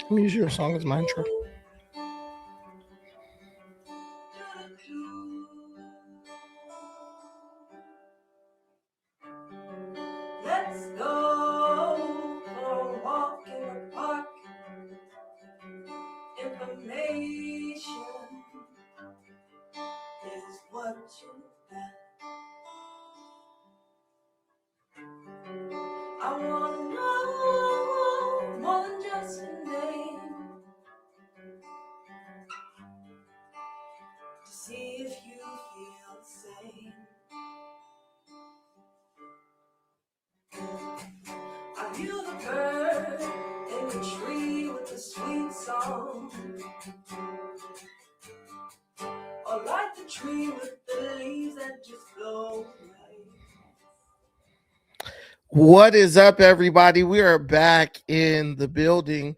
I'm use your song as my intro. Let's go for a walk in the park. Information is what you got. I wanna know more than just a name, to see if you feel the same. Are you the bird in the tree with the sweet song? Or like the tree with the leaves that just blow away? What is up, everybody? We are back in the building.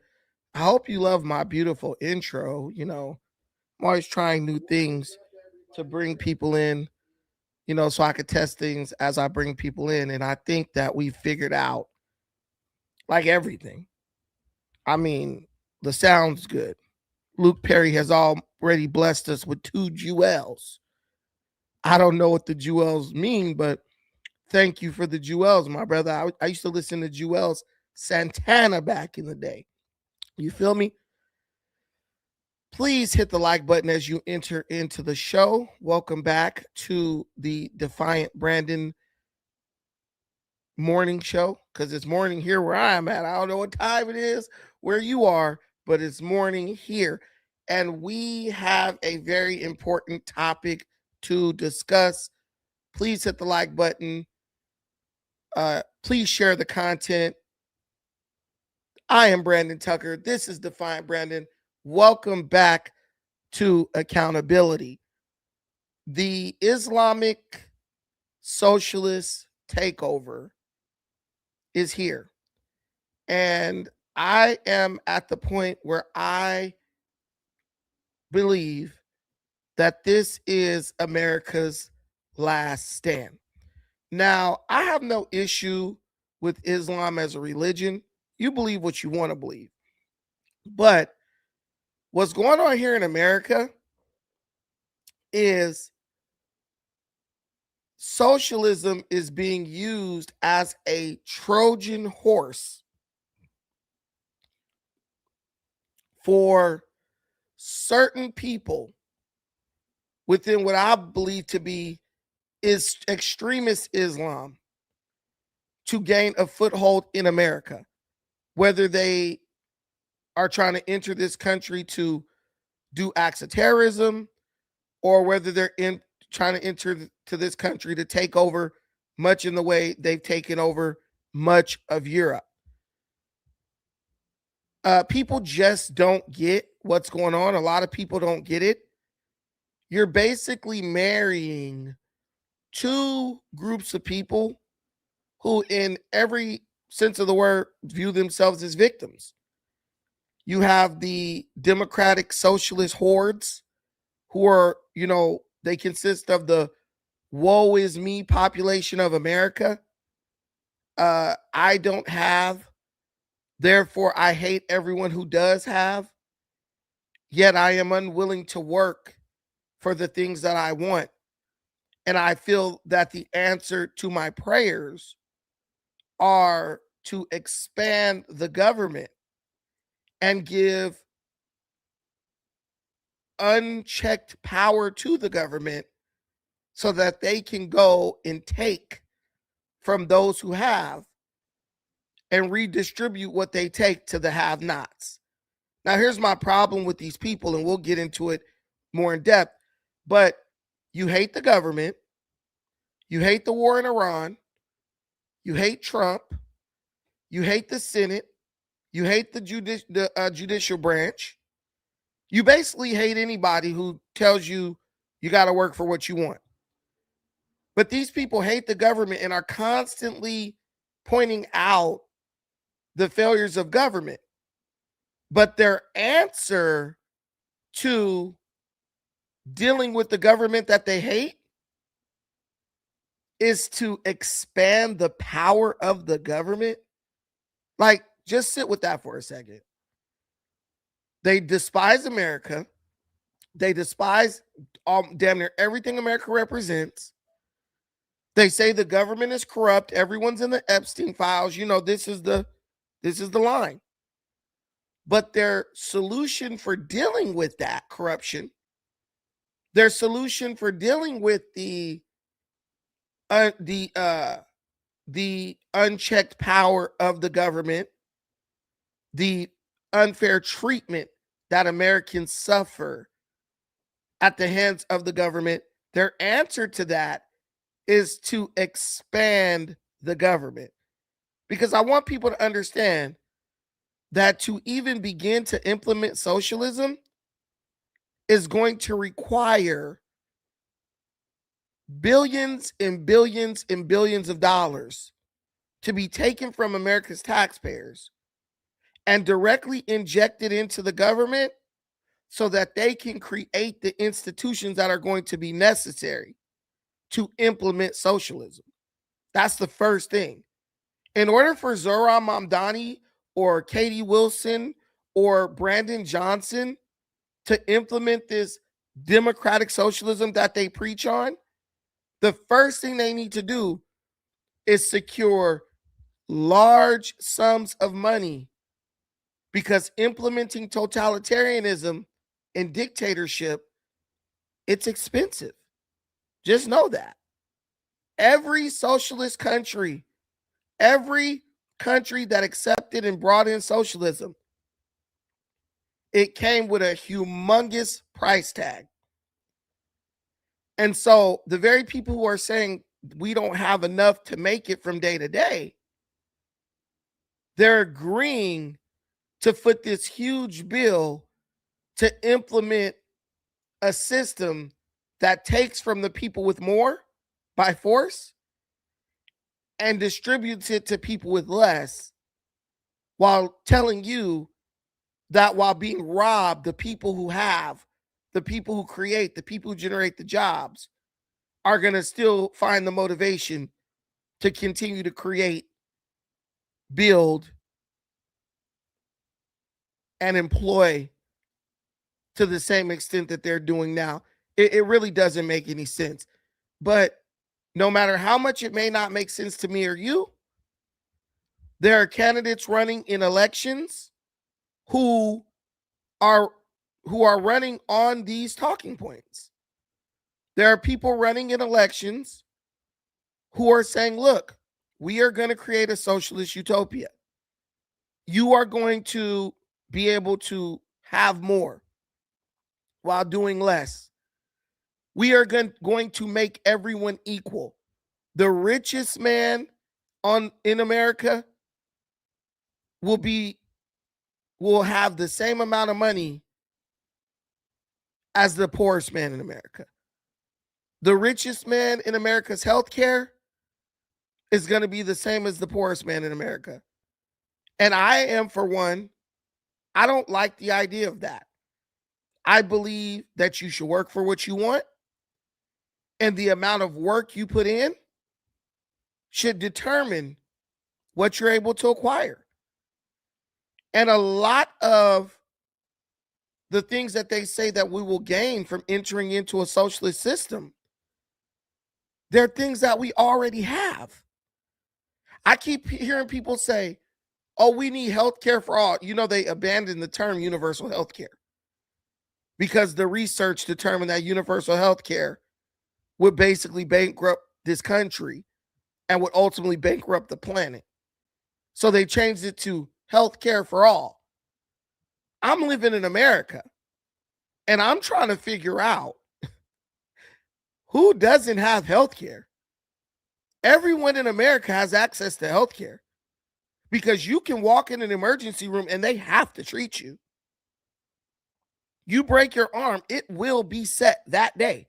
I hope you love my beautiful intro. I'm always trying new things to bring people in, so I could test things as I bring people in. And I think that we figured out like everything. I mean, the sound's good. Luke Perry has already blessed us with 2 jewels. I don't know what the jewels mean, but thank you for the jewels, my brother. I used to listen to Jewels Santana back in the day. You feel me? Please hit the like button as you enter into the show. Welcome back to the Defiant Brandon morning show, because it's morning here where I am at. I don't know what time it is where you are, but it's morning here. And we have a very important topic to discuss. Please hit the like button. Please share the content. I am Brandon Tucker. This is Defiant Brandon. Welcome back to Accountability. The Islamic-Socialist TAKEOVER is here. And I am at the point where I believe that this is America's last stand. Now, I have no issue with Islam as a religion. You believe what you want to believe. But what's going on here in America is socialism is being used as a Trojan horse for certain people within what I believe to be is extremist Islam to gain a foothold in America, whether they are trying to enter this country to do acts of terrorism, or whether they're trying to enter to this country to take over much in the way they've taken over much of Europe. People just don't get what's going on. A lot of people don't get it. You're basically marrying 2 groups of people who, in every sense of the word, view themselves as victims. You have the Democratic Socialist hordes who are, they consist of the woe is me population of America. I don't have, therefore I hate everyone who does have, yet I am unwilling to work for the things that I want. And I feel that the answer to my prayers are to expand the government and give unchecked power to the government so that they can go and take from those who have and redistribute what they take to the have-nots. Now, here's my problem with these people, and we'll get into it more in depth, but you hate the government, you hate the war in Iran, you hate Trump, you hate the Senate, you hate the judicial branch. You basically hate anybody who tells you you got to work for what you want. But these people hate the government and are constantly pointing out the failures of government. But their answer to dealing with the government that they hate is to expand the power of the government. Like, just sit with that for a second. They despise America. They despise damn near everything America represents. They say the government is corrupt. Everyone's in the Epstein files. This is the line. But their solution for dealing with that corruption, their solution for dealing with the unchecked power of the government, the unfair treatment that Americans suffer at the hands of the government, their answer to that is to expand the government. Because I want people to understand that to even begin to implement socialism is going to require billions and billions and billions of dollars to be taken from America's taxpayers and directly injected into the government so that they can create the institutions that are going to be necessary to implement socialism. That's the first thing. In order for Zohran Mamdani or Katie Wilson or Brandon Johnson to implement this democratic socialism that they preach on, the first thing they need to do is secure large sums of money, because implementing totalitarianism and dictatorship, it's expensive. Just know that. Every socialist country, every country that accepted and brought in socialism, it came with a humongous price tag. And so the very people who are saying we don't have enough to make it from day to day, they're agreeing to foot this huge bill to implement a system that takes from the people with more by force and distributes it to people with less, while telling you that while being robbed, the people who have, the people who create, the people who generate the jobs are going to still find the motivation to continue to create, build, and employ to the same extent that they're doing now. It really doesn't make any sense. But no matter how much it may not make sense to me or you, there are candidates running in elections who are running on these talking points. There are people running in elections who are saying, look, we are going to create a socialist utopia. You are going to be able to have more while doing less. We are going to make everyone equal. The richest man in America will have the same amount of money as the poorest man in America. The richest man in America's healthcare is going to be the same as the poorest man in America. And I am, for one, I don't like the idea of that. I believe that you should work for what you want, and the amount of work you put in should determine what you're able to acquire. And a lot of the things that they say that we will gain from entering into a socialist system, they're things that we already have. I keep hearing people say, oh, we need health care for all. They abandoned the term universal health care because the research determined that universal health care would basically bankrupt this country and would ultimately bankrupt the planet. So they changed it to health care for all. I'm living in America, and I'm trying to figure out who doesn't have health care. Everyone in America has access to health care, because you can walk in an emergency room and they have to treat you. You break your arm, it will be set that day.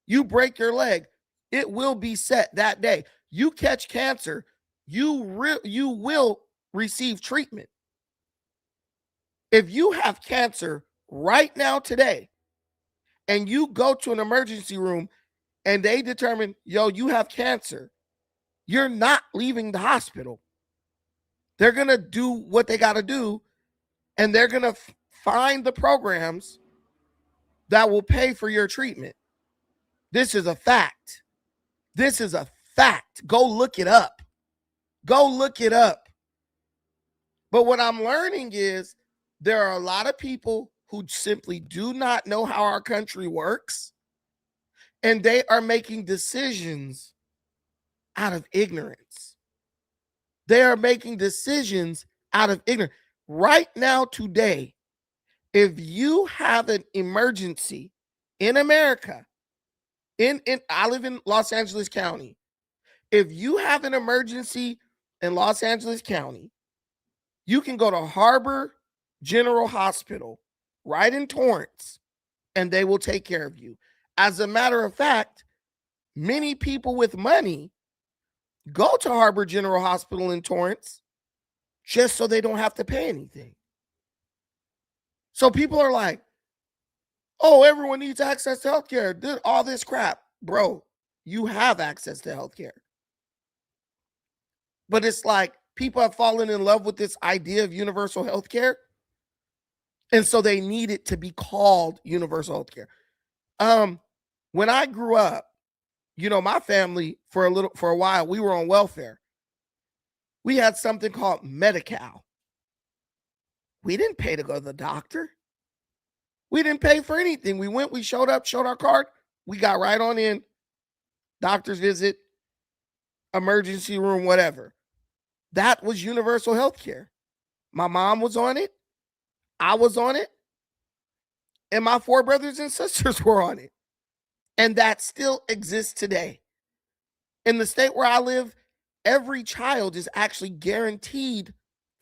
You break your leg, it will be set that day. You catch cancer, you will receive treatment. If you have cancer right now today and you go to an emergency room and they determine, you have cancer, you're not leaving the hospital. They're going to do what they got to do, and they're going to find the programs that will pay for your treatment. This is a fact. This is a fact. Go look it up. Go look it up. But what I'm learning is there are a lot of people who simply do not know how our country works, and they are making decisions out of ignorance. They are making decisions out of ignorance. Right now, today, if you have an emergency in America, I live in Los Angeles County. If you have an emergency in Los Angeles County, you can go to Harbor General Hospital right in Torrance, and they will take care of you. As a matter of fact, many people with money go to Harbor General Hospital in Torrance just so they don't have to pay anything. So people are like, oh, everyone needs access to healthcare. All this crap. Bro, you have access to healthcare. But it's like people have fallen in love with this idea of universal healthcare. And so they need it to be called universal healthcare. When I grew up, my family for a while, we were on welfare. We had something called Medi-Cal. We didn't pay to go to the doctor. We didn't pay for anything. We went, we showed up, showed our card. We got right on in. Doctor's visit, emergency room, whatever. That was universal healthcare. My mom was on it. I was on it. And my 4 brothers and sisters were on it. And that still exists today. In the state where I live, every child is actually guaranteed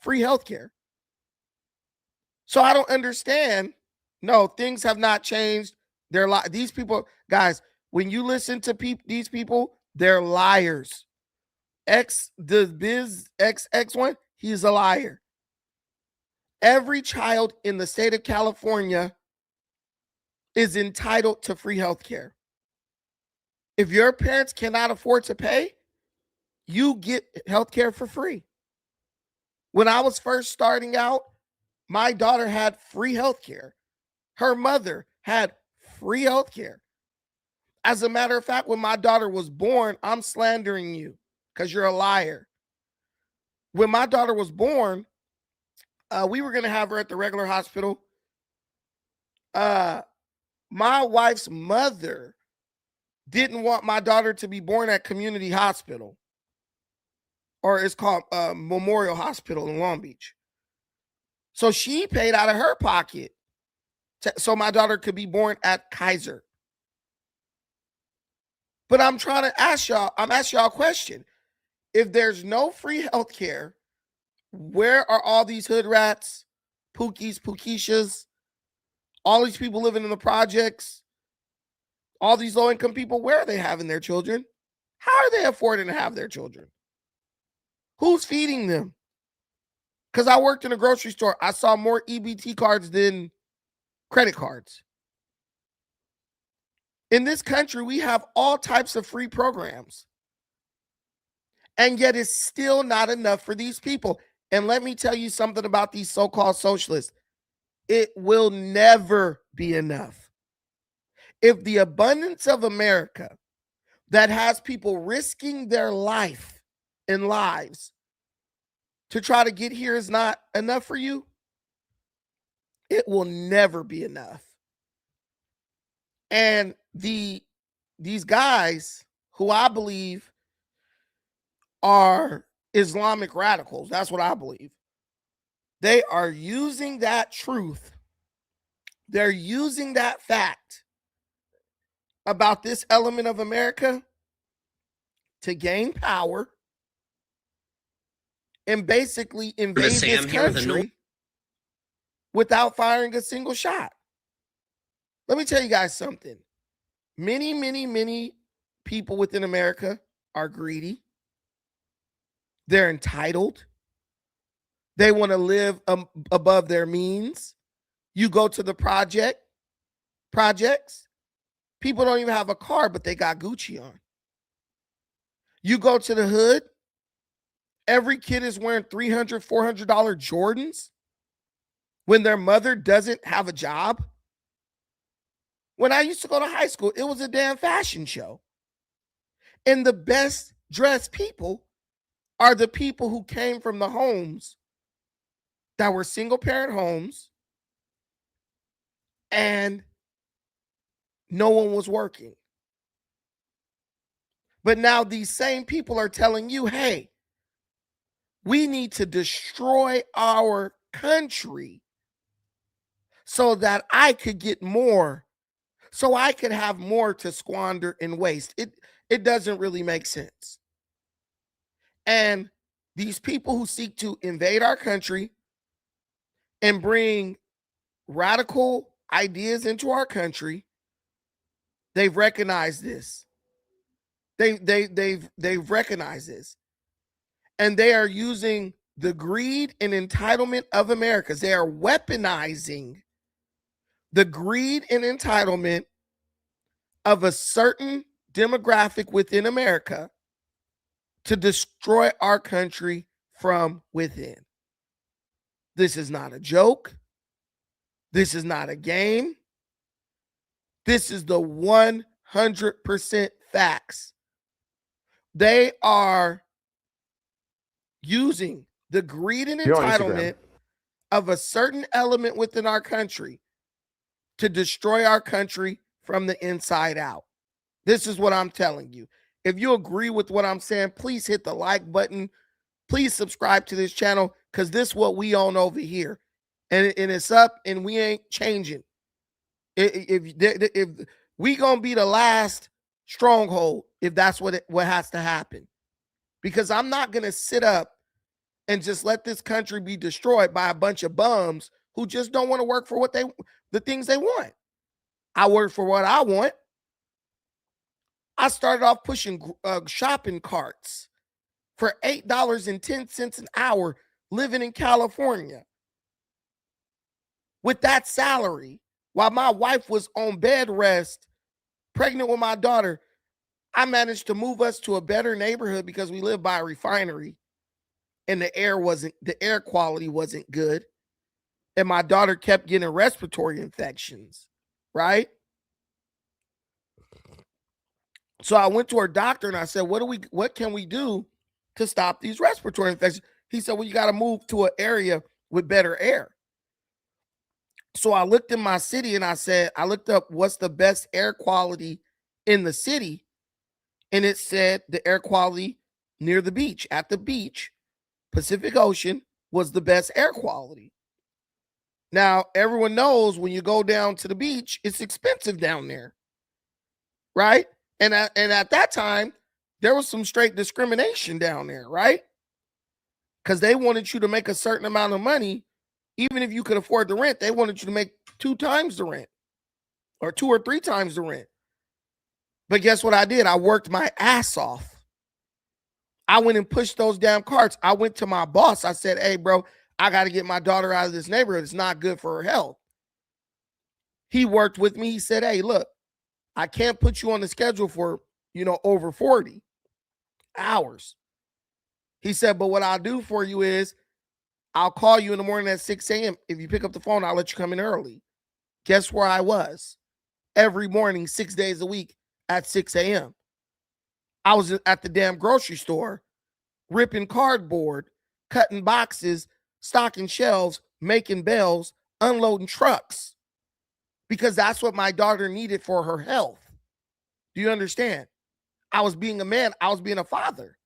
free healthcare. So I don't understand. No, things have not changed. These people, guys, when you listen to these people, they're liars. X1, he's a liar. Every child in the state of California is entitled to free healthcare. If your parents cannot afford to pay, you get healthcare for free. When I was first starting out, my daughter had free healthcare. Her mother had free healthcare. As a matter of fact, when my daughter was born, I'm slandering you because you're a liar. When my daughter was born, we were going to have her at the regular hospital. My wife's mother didn't want my daughter to be born at community hospital, or it's called Memorial Hospital in Long Beach. So she paid out of her pocket so my daughter could be born at Kaiser. But I'm trying to ask y'all a question. If there's no free health care, where are all these hood rats, Pookies, Pookishas, all these people living in the projects, all these low-income people, where are they having their children? How are they affording to have their children? Who's feeding them? Because I worked in a grocery store. I saw more EBT cards than credit cards. In this country, we have all types of free programs. And yet it's still not enough for these people. And let me tell you something about these so-called socialists. It will never be enough. If the abundance of America that has people risking their life and lives to try to get here is not enough for you, it will never be enough. And these guys who I believe are Islamic radicals, that's what I believe. They are using that truth. They're using that fact about this element of America to gain power and basically invade this country without firing a single shot. Let me tell you guys something. Many, many, many people within America are greedy. They're entitled. They want to live above their means. You go to the projects, people don't even have a car, but they got Gucci on. You go to the hood, every kid is wearing $300, $400 Jordans. when their mother doesn't have a job. When I used to go to high school, it was a damn fashion show. And the best dressed people are the people who came from the homes that were single parent homes and no one was working. But now these same people are telling you, hey, we need to destroy our country so that I could get more, so I could have more to squander and waste. It doesn't really make sense. And these people who seek to invade our country and bring radical ideas into our country, they've recognized this. They've recognized this. And they are using the greed and entitlement of Americans. They are weaponizing the greed and entitlement of a certain demographic within America to destroy our country from within. This is not a joke. This is not a game. This is the 100% facts. They are using the greed and entitlement of a certain element within our country to destroy our country from the inside out. This is what I'm telling you. If you agree with what I'm saying, please hit the like button. Please subscribe to this channel, because this is what we own over here. And it's up and we ain't changing. If we gonna be the last stronghold, if that's what has to happen. Because I'm not gonna sit up and just let this country be destroyed by a bunch of bums who just don't want to work for the things they want. I work for what I want. I started off pushing shopping carts for $8.10 an hour living in California. With that salary, while my wife was on bed rest, pregnant with my daughter, I managed to move us to a better neighborhood because we live by a refinery and the air quality wasn't good. And my daughter kept getting respiratory infections, right? So I went to her doctor and I said, what can we do to stop these respiratory infections? He said, well, you got to move to an area with better air. So I looked in my city and I looked up what's the best air quality in the city. And it said the air quality near the beach, at the beach, Pacific Ocean, was the best air quality. Now, everyone knows when you go down to the beach, it's expensive down there, right? And at that time, there was some straight discrimination down there, right? Because they wanted you to make a certain amount of money. Even if you could afford the rent, they wanted you to make 2 times the rent or 2 or 3 times the rent. But guess what I did? I worked my ass off. I went and pushed those damn carts. I went to my boss. I said, hey, bro, I got to get my daughter out of this neighborhood. It's not good for her health. He worked with me. He said, hey, look, I can't put you on the schedule for, over 40 hours. He said, but what I'll do for you is I'll call you in the morning at 6 a.m. If you pick up the phone, I'll let you come in early. Guess where I was? Every morning, 6 days a week at 6 a.m. I was at the damn grocery store, ripping cardboard, cutting boxes, stocking shelves, making bells, unloading trucks, because that's what my daughter needed for her health. Do you understand? I was being a man. I was being a father.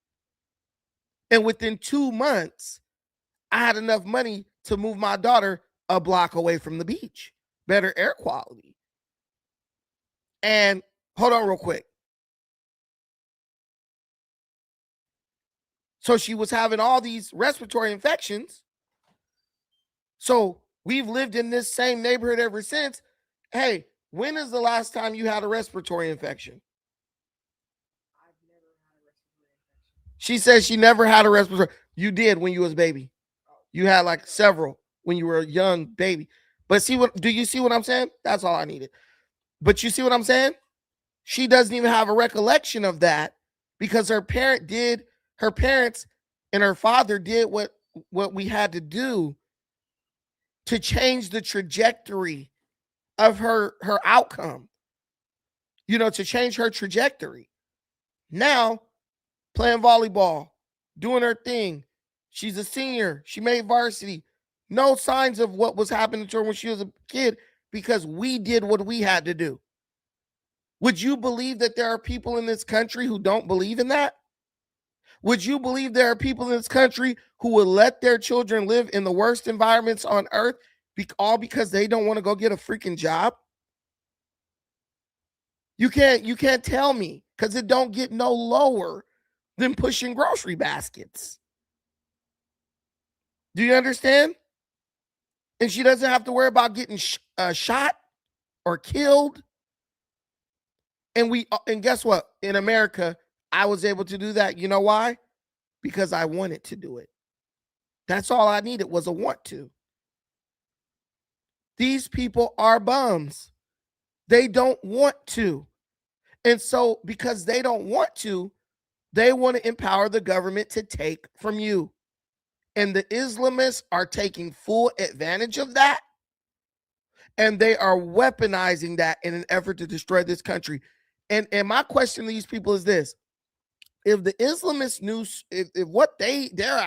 And within 2 months, I had enough money to move my daughter a block away from the beach. Better air quality. And hold on real quick. So she was having all these respiratory infections. So we've lived in this same neighborhood ever since. Hey, when is the last time you had a respiratory infection? I've never had a respiratory infection. She says she never had a respiratory. You did when you was a baby. You had like several when you were a young baby. But do you see what I'm saying? That's all I needed. But you see what I'm saying? She doesn't even have a recollection of that because her parents and her father did what we had to do to change the trajectory of her outcome, to change her trajectory. Now, playing volleyball, doing her thing. She's a senior. She made varsity. No signs of what was happening to her when she was a kid because we did what we had to do. Would you believe that there are people in this country who don't believe in that? Would you believe there are people in this country who would let their children live in the worst environments on earth all because they don't want to go get a freaking job? You can't tell me, because it don't get no lower than pushing grocery baskets. Do you understand? And she doesn't have to worry about getting shot or killed. And guess what? In America, I was able to do that. You know why? Because I wanted to do it. That's all I needed was a want to. These people are bums. They don't want to. And so because they don't want to, they want to empower the government to take from you. And the Islamists are taking full advantage of that. And they are weaponizing that in an effort to destroy this country. And my question to these people is this. If the Islamists knew, if what their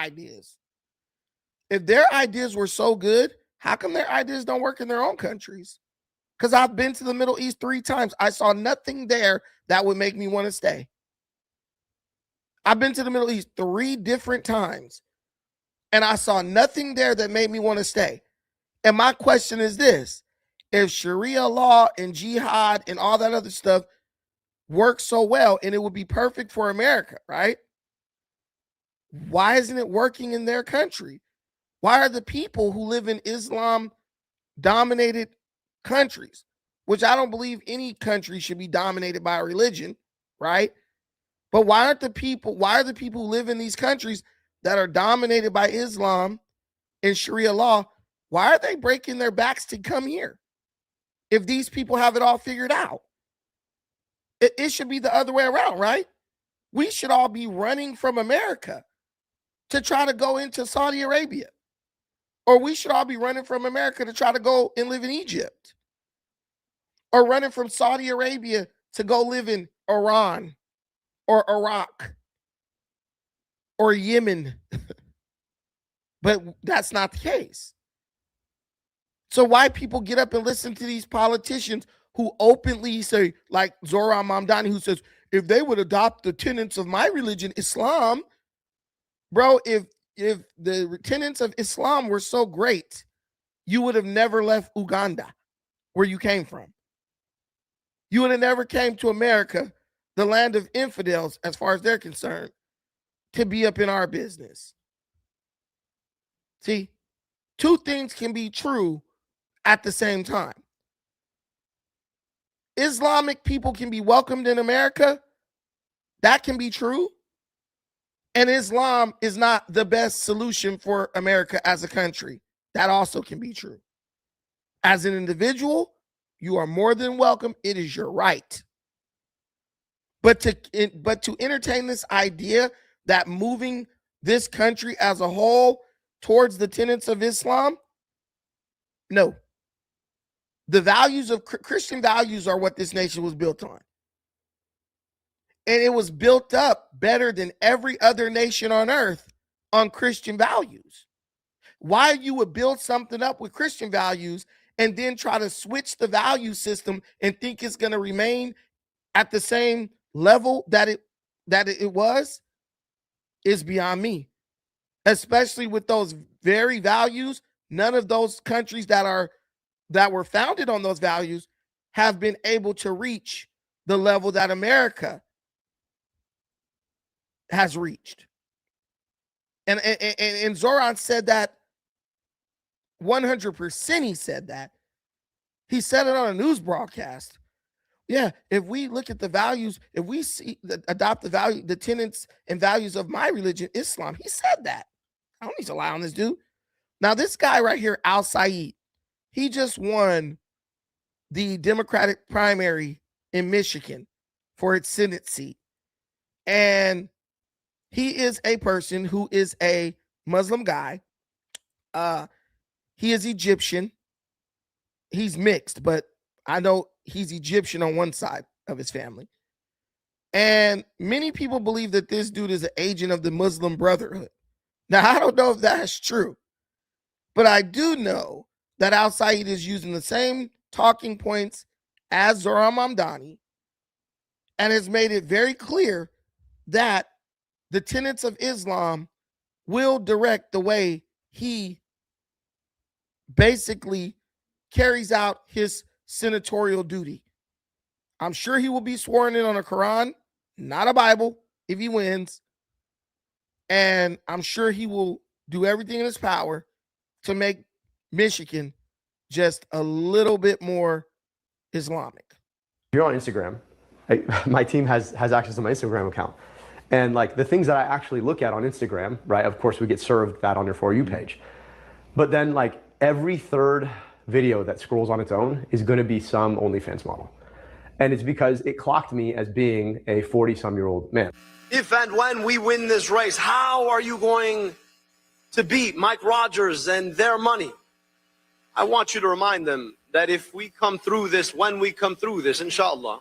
ideas were so good, how come their ideas don't work in their own countries? Because I've been to the Middle East 3 times. I saw nothing there that would make me want to stay. I've been to the Middle East 3 different times, and I saw nothing there that made me want to stay. And my question is this. If Sharia law and jihad and all that other stuff works so well, and it would be perfect for America, right? Why isn't it working in their country? Why are the people who live in Islam-dominated countries, which I don't believe any country should be dominated by a religion, right? But why are the people who live in these countries that are dominated by Islam and Sharia law, why are they breaking their backs to come here? If these people have it all figured out, it should be the other way around, right? We should all be running from America to try to go into Saudi Arabia. Or we should all be running from America to try to go and live in Egypt. Or running from Saudi Arabia to go live in Iran or Iraq or Yemen. But that's not the case. So why people get up and listen to these politicians who openly say, like Zohran Mamdani, who says, if they would adopt the tenets of my religion, Islam, bro, if the tenets of Islam were so great, you would have never left Uganda, where you came from. You would have never came to America, the land of infidels, as far as they're concerned, to be up in our business. See, 2 things can be true at the same time. Islamic people can be welcomed in America. That can be true. And Islam is not the best solution for America as a country. That also can be true. As an individual, you are more than welcome. It is your right. But to entertain this idea that moving this country as a whole towards the tenets of Islam, no. The values of Christian values are what this nation was built on. And it was built up better than every other nation on earth on Christian values. Why you would build something up with Christian values and then try to switch the value system and think it's going to remain at the same level that it was is beyond me. Especially with those very values, none of those countries that were founded on those values have been able to reach the level that America has reached. And Zoran said that 100%. He said that. He said it on a news broadcast. Yeah, if we look at the values, if we adopt the tenets and values of my religion, Islam, he said that. I don't need to lie on this dude. Now, this guy right here, Al Said, he just won the Democratic primary in Michigan for its Senate seat. And he is a person who is a Muslim guy. He is Egyptian. He's mixed, but I know he's Egyptian on one side of his family. And many people believe that this dude is an agent of the Muslim Brotherhood. Now, I don't know if that's true, but I do know that Al Said is using the same talking points as Zohran Mamdani and has made it very clear that the tenets of Islam will direct the way he basically carries out his senatorial duty. I'm sure he will be sworn in on a Quran, not a Bible, if he wins. And I'm sure he will do everything in his power to make Michigan just a little bit more Islamic. You're on Instagram. My team has access to my Instagram account. And like the things that I actually look at on Instagram, right? Of course, we get served that on your For You page. But then like every third video that scrolls on its own is going to be some OnlyFans model. And it's because it clocked me as being a 40-some-year-old man. If and when we win this race, how are you going to beat Mike Rogers and their money? I want you to remind them that if we come through this, when we come through this, inshallah,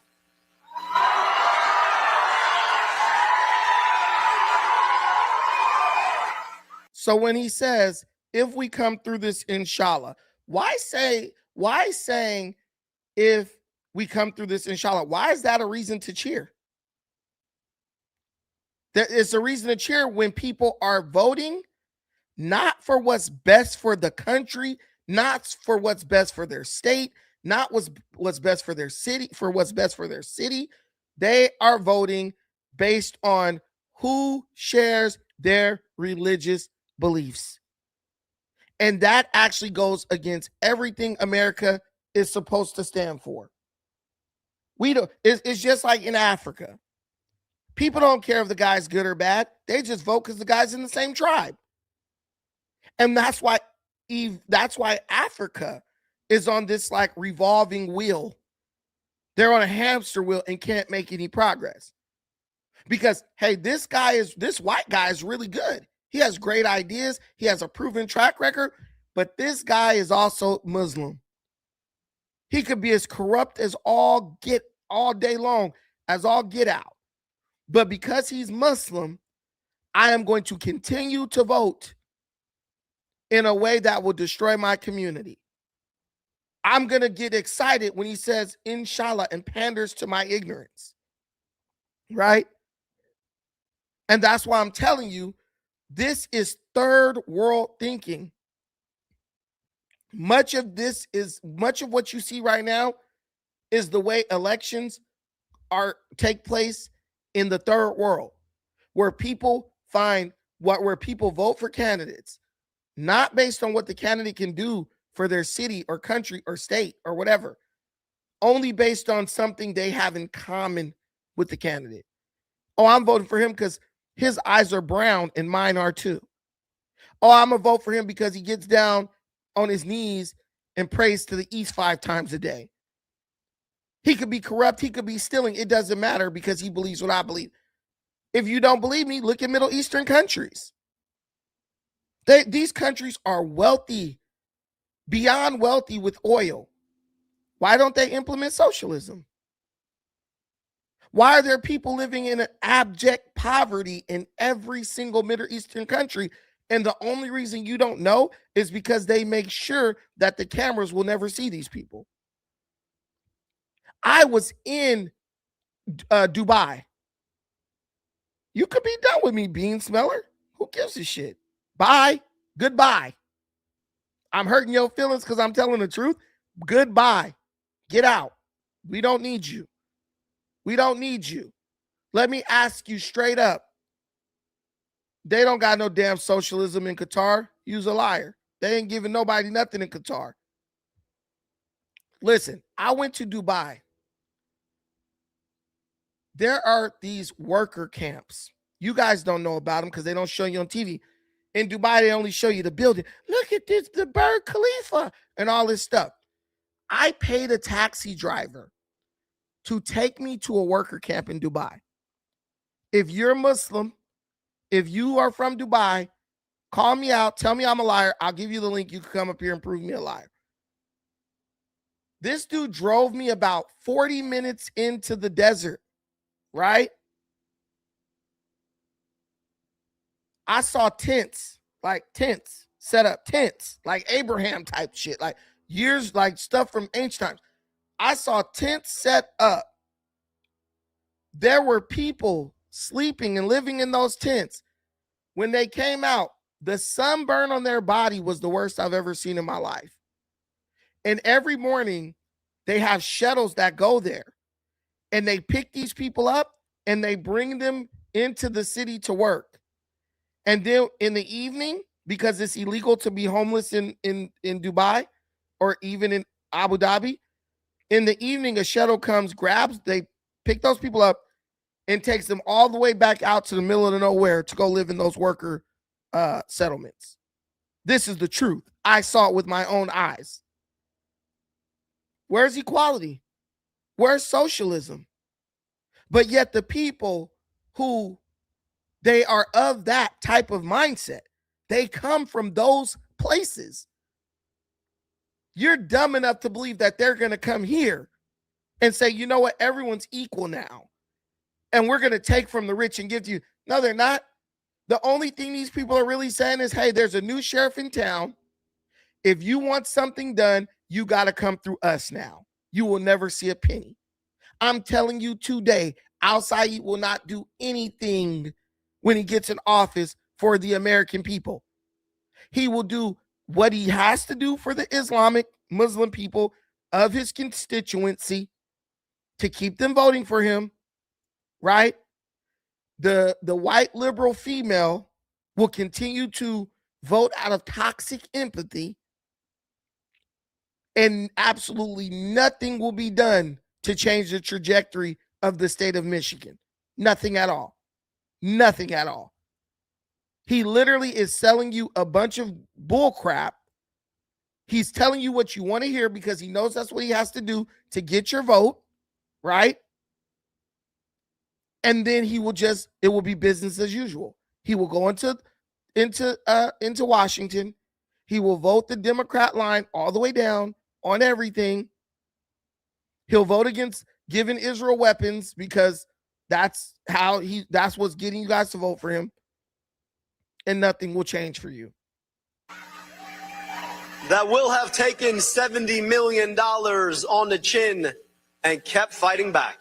so when he says, if we come through this, inshallah, why saying if we come through this, inshallah? Why is that a reason to cheer? It's a reason to cheer when people are voting not for what's best for the country, not for what's best for their state, not what's best for their city, for what's best for their city. They are voting based on who shares their religious beliefs. And that actually goes against everything America is supposed to stand for. It's just like in Africa. People don't care if the guy's good or bad. They just vote because the guy's in the same tribe. And that's why Africa is on this like revolving wheel. They're on a hamster wheel and can't make any progress. Because, hey, this white guy is really good. He has great ideas. He has a proven track record. But this guy is also Muslim. He could be as corrupt as all day long, as all get out. But because he's Muslim, I am going to continue to vote in a way that will destroy my community. I'm going to get excited when he says, inshallah, and panders to my ignorance. Right? And that's why I'm telling you, this is third world thinking. Much of what you see right now is the way elections take place in the third world, where people vote for candidates, not based on what the candidate can do for their city or country or state or whatever, only based on something they have in common with the candidate. Oh, I'm voting for him because his eyes are brown and mine are too. Oh, I'm going to vote for him because he gets down on his knees and prays to the east 5 times a day. He could be corrupt. He could be stealing. It doesn't matter because he believes what I believe. If you don't believe me, look at Middle Eastern countries. These countries are wealthy, beyond wealthy with oil. Why don't they implement socialism? Why are there people living in an abject poverty in every single Middle Eastern country? And the only reason you don't know is because they make sure that the cameras will never see these people. I was in Dubai. You could be done with me, bean smeller. Who gives a shit? Bye. Goodbye. I'm hurting your feelings because I'm telling the truth. Goodbye. Get out. We don't need you. We don't need you. Let me ask you straight up. They don't got no damn socialism in Qatar. You's a liar. They ain't giving nobody nothing in Qatar. Listen, I went to Dubai. There are these worker camps. You guys don't know about them because they don't show you on TV. In Dubai, they only show you the building. Look at this, the Burj Khalifa and all this stuff. I paid a taxi driver to take me to a worker camp in Dubai. If you're Muslim, if you are from Dubai, Call me out. Tell me I'm a liar. I'll give you the link. You can come up here and prove me a liar. This dude drove me about 40 minutes into the desert, right? I saw tents set up, tents, like Abraham type shit, like years, like stuff from ancient times. I saw tents set up. There were people sleeping and living in those tents. When they came out, the sunburn on their body was the worst I've ever seen in my life. And every morning, they have shuttles that go there. And they pick these people up and they bring them into the city to work. And then in the evening, because it's illegal to be homeless in Dubai or even in Abu Dhabi, in the evening, a shuttle comes, they pick those people up and takes them all the way back out to the middle of nowhere to go live in those worker settlements. This is the truth. I saw it with my own eyes. Where's equality? Where's socialism? But yet the people who they are of that type of mindset, they come from those places. You're dumb enough to believe that they're going to come here and say, you know what, everyone's equal now. And we're going to take from the rich and give to you. No, they're not. The only thing these people are really saying is, hey, there's a new sheriff in town. If you want something done, you got to come through us now. You will never see a penny. I'm telling you today, Al-Said will not do anything when he gets in office for the American people. He will do what he has to do for the Islamic Muslim people of his constituency to keep them voting for him, right? The white liberal female will continue to vote out of toxic empathy, and absolutely nothing will be done to change the trajectory of the state of Michigan. Nothing at all. Nothing at all. He literally is selling you a bunch of bull crap. He's telling you what you want to hear because he knows that's what he has to do to get your vote, right? And then he will it will be business as usual. He will go into Washington. He will vote the Democrat line all the way down on everything. He'll vote against giving Israel weapons because that's what's getting you guys to vote for him. And nothing will change for you. That will have taken $70 million on the chin and kept fighting back.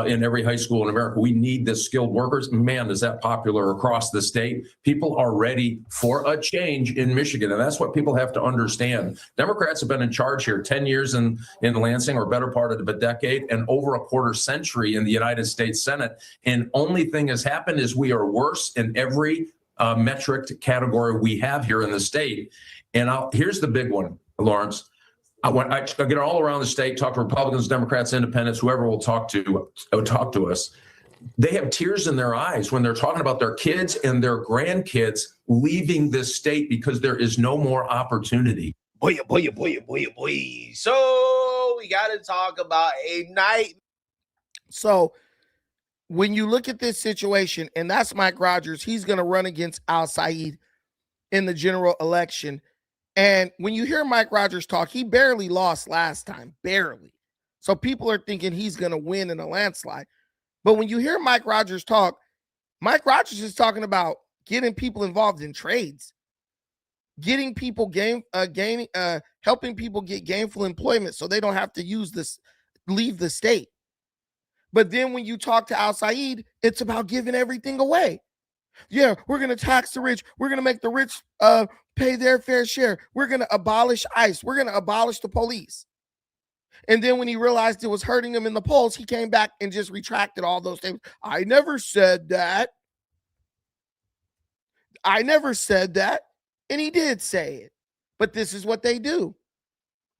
In every high school in America, we need the skilled workers. Man, is that popular across the state. People are ready for a change in Michigan, and that's what people have to understand. Democrats have been in charge here 10 years in Lansing, or better part of a decade, and over a quarter century in the United States Senate. And only thing has happened is we are worse in every metric category we have here in the state. And here's the big one, Lawrence. I get all around the state, talk to Republicans, Democrats, Independents, whoever will talk to us. They have tears in their eyes when they're talking about their kids and their grandkids leaving this state because there is no more opportunity. Boy. So we got to talk about a night. So when you look at this situation, and that's Mike Rogers, he's going to run against Al-Said in the general election. And when you hear Mike Rogers talk, he barely lost last time, barely. So people are thinking he's going to win in a landslide. But when you hear Mike Rogers talk, Mike Rogers is talking about getting people involved in trades, getting people helping people get gainful employment so they don't have to leave the state. But then when you talk to Al-Said, it's about giving everything away. Yeah, we're going to tax the rich. We're going to make the rich pay their fair share. We're going to abolish ICE. We're going to abolish the police. And then when he realized it was hurting him in the polls, he came back and just retracted all those things. I never said that. And he did say it. But this is what they do.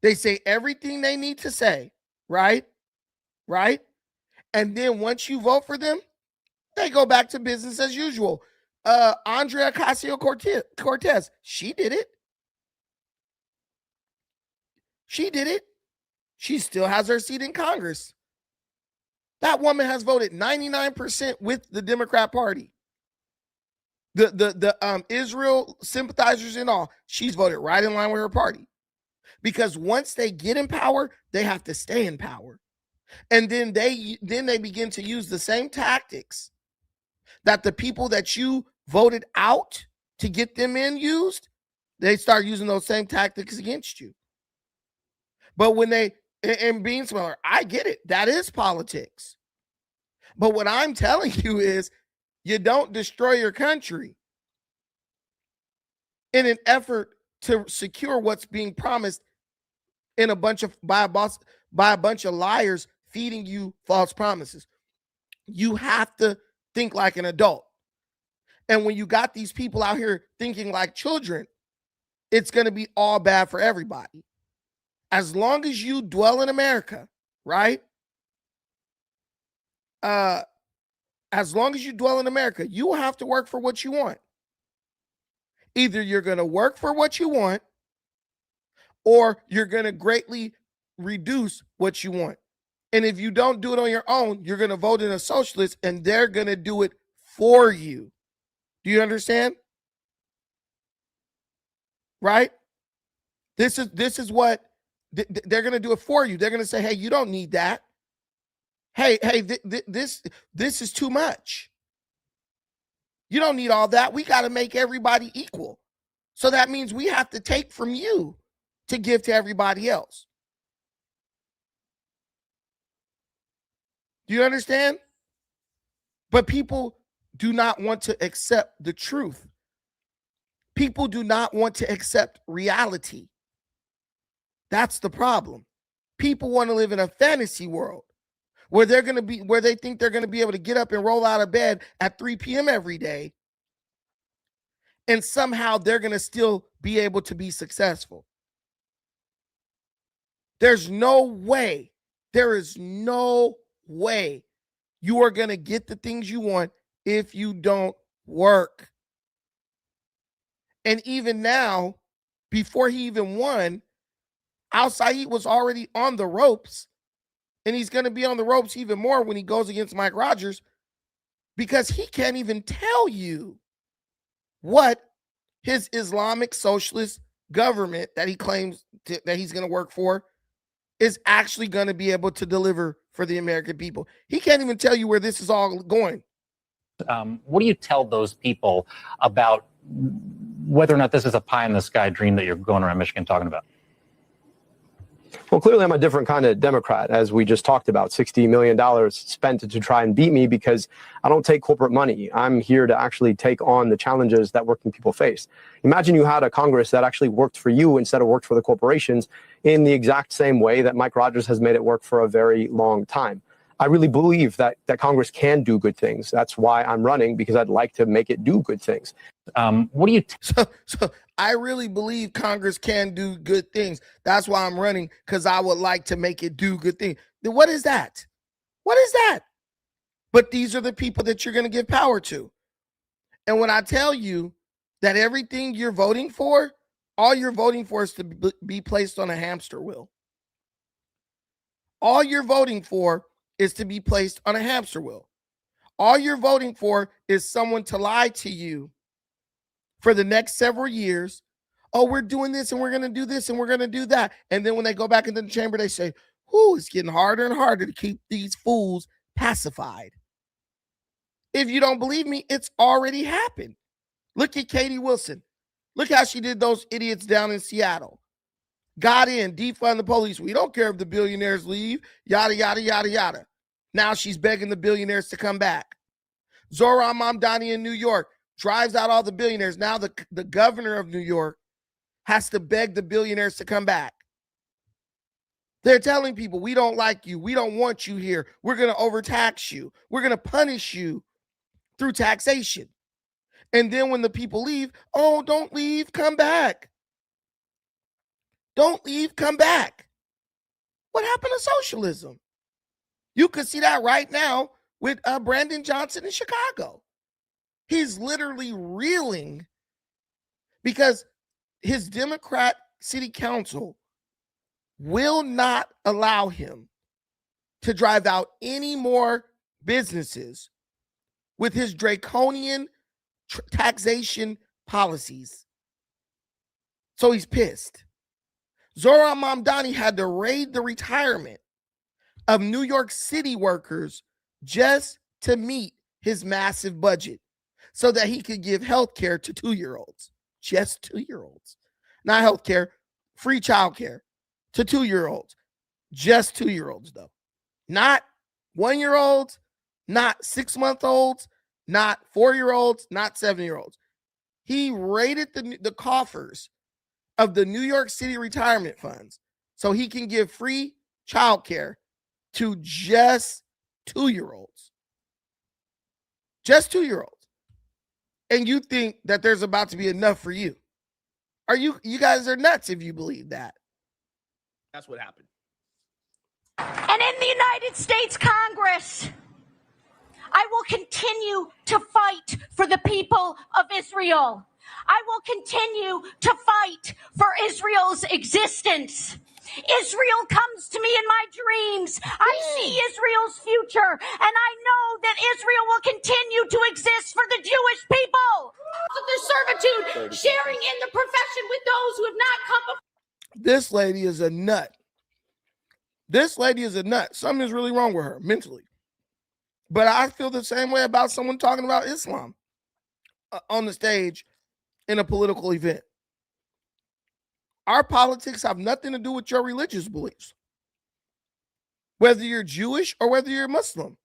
They say everything they need to say, right? Right? And then once you vote for them, they go back to business as usual. Andrea Ocasio-Cortez, she did it. She still has her seat in Congress. That woman has voted 99% with the Democrat Party. The Israel sympathizers and all, she's voted right in line with her party. Because once they get in power, they have to stay in power. And then they begin to use the same tactics that the people that you voted out to get them in used. They start using those same tactics against you. But when they, and being smaller, I get it. That is politics. But what I'm telling you is you don't destroy your country in an effort to secure what's being promised in by a bunch of liars feeding you false promises. You have to think like an adult. And when you got these people out here thinking like children, it's going to be all bad for everybody. As long as you dwell in America, right? As long as you dwell in America, you will have to work for what you want. Either you're going to work for what you want, or you're going to greatly reduce what you want. And if you don't do it on your own, you're going to vote in a socialist and they're going to do it for you. Do you understand? Right? This is what they're going to do it for you. They're going to say, hey, you don't need that. Hey, this is too much. You don't need all that. We got to make everybody equal. So that means we have to take from you to give to everybody else. Do you understand? But people do not want to accept the truth. People do not want to accept reality. That's the problem. People want to live in a fantasy world where they think they're going to be able to get up and roll out of bed at 3 p.m. every day. And somehow they're going to still be able to be successful. There's no way. There is no way you are going to get the things you want if you don't work. And even now, before he even won, Al-Said was already on the ropes, and he's going to be on the ropes even more when he goes against Mike Rogers, because he can't even tell you what his Islamic-Socialist government that he claims that he's going to work for is actually going to be able to deliver for the American people. He can't even tell you where this is all going. What do you tell those people about whether or not this is a pie-in-the-sky dream that you're going around Michigan talking about? Well, clearly I'm a different kind of Democrat, as we just talked about. $60 million spent to try and beat me because I don't take corporate money. I'm here to actually take on the challenges that working people face. Imagine you had a Congress that actually worked for you instead of worked for the corporations in the exact same way that Mike Rogers has made it work for a very long time. I really believe that Congress can do good things. That's why I'm running, because I'd like to make it do good things. What do you... So I really believe Congress can do good things. That's why I'm running, because I would like to make it do good things. Then what is that? What is that? But these are the people that you're going to give power to. And when I tell you that everything you're voting for, all you're voting for is to be placed on a hamster wheel. All you're voting for is to be placed on a hamster wheel. All you're voting for is someone to lie to you for the next several years. Oh, we're doing this and we're going to do this and we're going to do that. And then when they go back into the chamber, they say, "Whoo, it's getting harder and harder to keep these fools pacified." If you don't believe me, it's already happened. Look at Katie Wilson. Look how she did those idiots down in Seattle. Got in, defund the police. We don't care if the billionaires leave, yada, yada, yada, yada. Now she's begging the billionaires to come back. Zohran Mamdani in New York drives out all the billionaires. Now the governor of New York has to beg the billionaires to come back. They're telling people, we don't like you. We don't want you here. We're going to overtax you. We're going to punish you through taxation. And then when the people leave, oh, don't leave, come back. Don't leave, come back. What happened to socialism? You could see that right now with Brandon Johnson in Chicago. He's literally reeling because his Democrat city council will not allow him to drive out any more businesses with his draconian taxation policies. So he's pissed. Zohran Mamdani had to raid the retirement of New York City workers just to meet his massive budget so that he could give health care to 2-year-olds. Just 2-year-olds. Not health care, free child care to 2-year-olds. Just 2-year-olds, though. Not 1-year-olds, not 6-month-olds, not 4-year-olds, not 7-year-olds. He raided the coffers of the New York City retirement funds so he can give free child care to just 2-year-olds. Just 2-year-olds. And you think that there's about to be enough for you. You guys are nuts if you believe that. That's what happened. And in the United States Congress, I will continue to fight for the people of Israel. I will continue to fight for Israel's existence. Israel comes to me in my dreams. I see Israel's future, and I know that Israel will continue to exist for the Jewish people. Of their servitude, sharing in the profession with those who have not come before. This lady is a nut. This lady is a nut. Something is really wrong with her mentally. But I feel the same way about someone talking about Islam on the stage in a political event. Our politics have nothing to do with your religious beliefs. Whether you're Jewish or whether you're Muslim,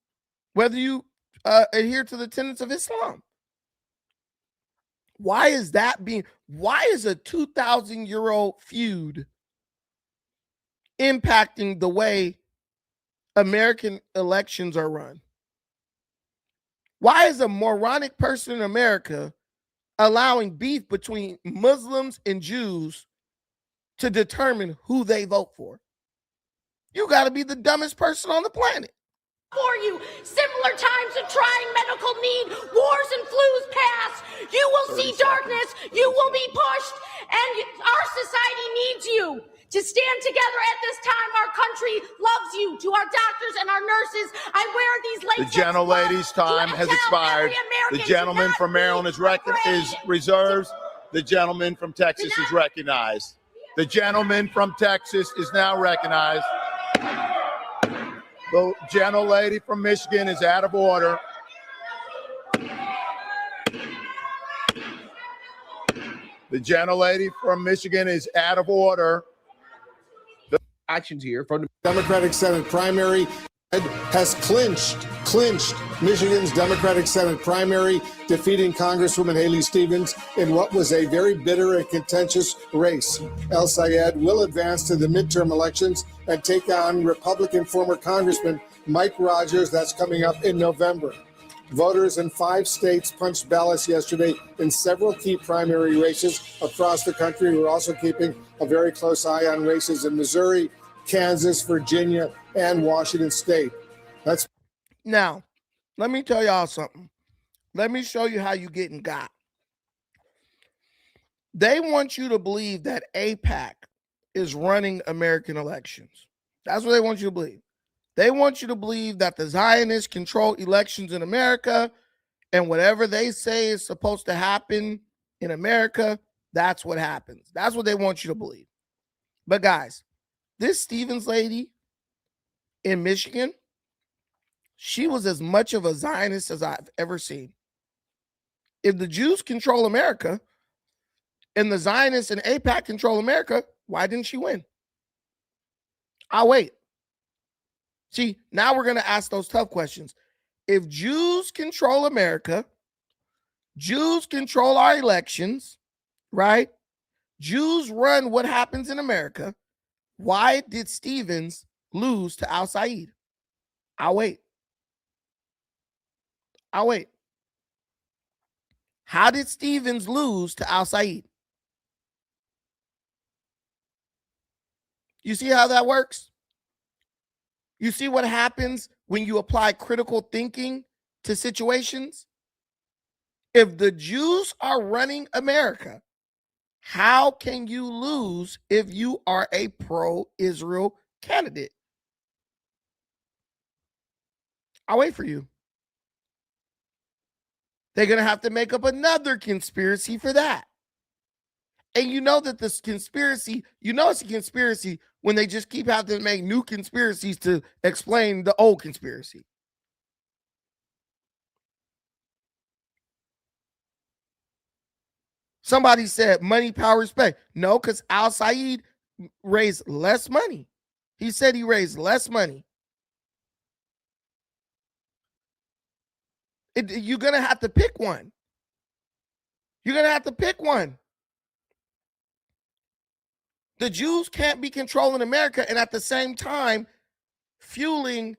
whether you adhere to the tenets of Islam. Why is a 2,000-year-old feud impacting the way American elections are run? Why is a moronic person in America allowing beef between Muslims and Jews to determine who they vote for? You got to be the dumbest person on the planet. For you, similar times of trying medical need, wars and flus pass. You will see darkness. You will be pushed, and our society needs you to stand together at this time. Our country loves you. To our doctors and our nurses, I wear these latex The gentlelady's time has expired. The gentleman from Maryland is reserved. The gentleman from Texas is recognized. The gentleman from Texas is now recognized. The gentlelady from Michigan is out of order. The gentlelady from Michigan is out of order. The actions here from the Democratic Senate primary has clinched Michigan's Democratic Senate primary, defeating Congresswoman Haley Stevens in what was a very bitter and contentious race. El Sayed will advance to the midterm elections and take on Republican former Congressman Mike Rogers. That's coming up in November. Voters in 5 states punched ballots yesterday in several key primary races across the country. We're also keeping a very close eye on races in Missouri, Kansas, Virginia, and Washington State. Now, let me tell y'all something. Let me show you how you getting got. They want you to believe that AIPAC is running American elections. That's what they want you to believe. They want you to believe that the Zionists control elections in America, and whatever they say is supposed to happen in America, that's what happens. That's what they want you to believe. But guys, this Stevens lady in Michigan, she was as much of a Zionist as I've ever seen. If the Jews control America and the Zionists and AIPAC control America, why didn't she win? I'll wait. See, now we're going to ask those tough questions. If Jews control America, Jews control our elections, right? Jews run what happens in America. Why did Stevens lose to Al Said? I'll wait. I'll wait. How did Stevens lose to Al Said? You see how that works? You see what happens when you apply critical thinking to situations? If the Jews are running America, how can you lose if you are a pro-Israel candidate? I'll wait for you. They're going to have to make up another conspiracy for that. And you know that this conspiracy, you know it's a conspiracy when they just keep having to make new conspiracies to explain the old conspiracy. Somebody said money, power, respect. No, because Al Said raised less money. He said he raised less money. You're going to have to pick one. You're going to have to pick one. The Jews can't be controlling America and at the same time fueling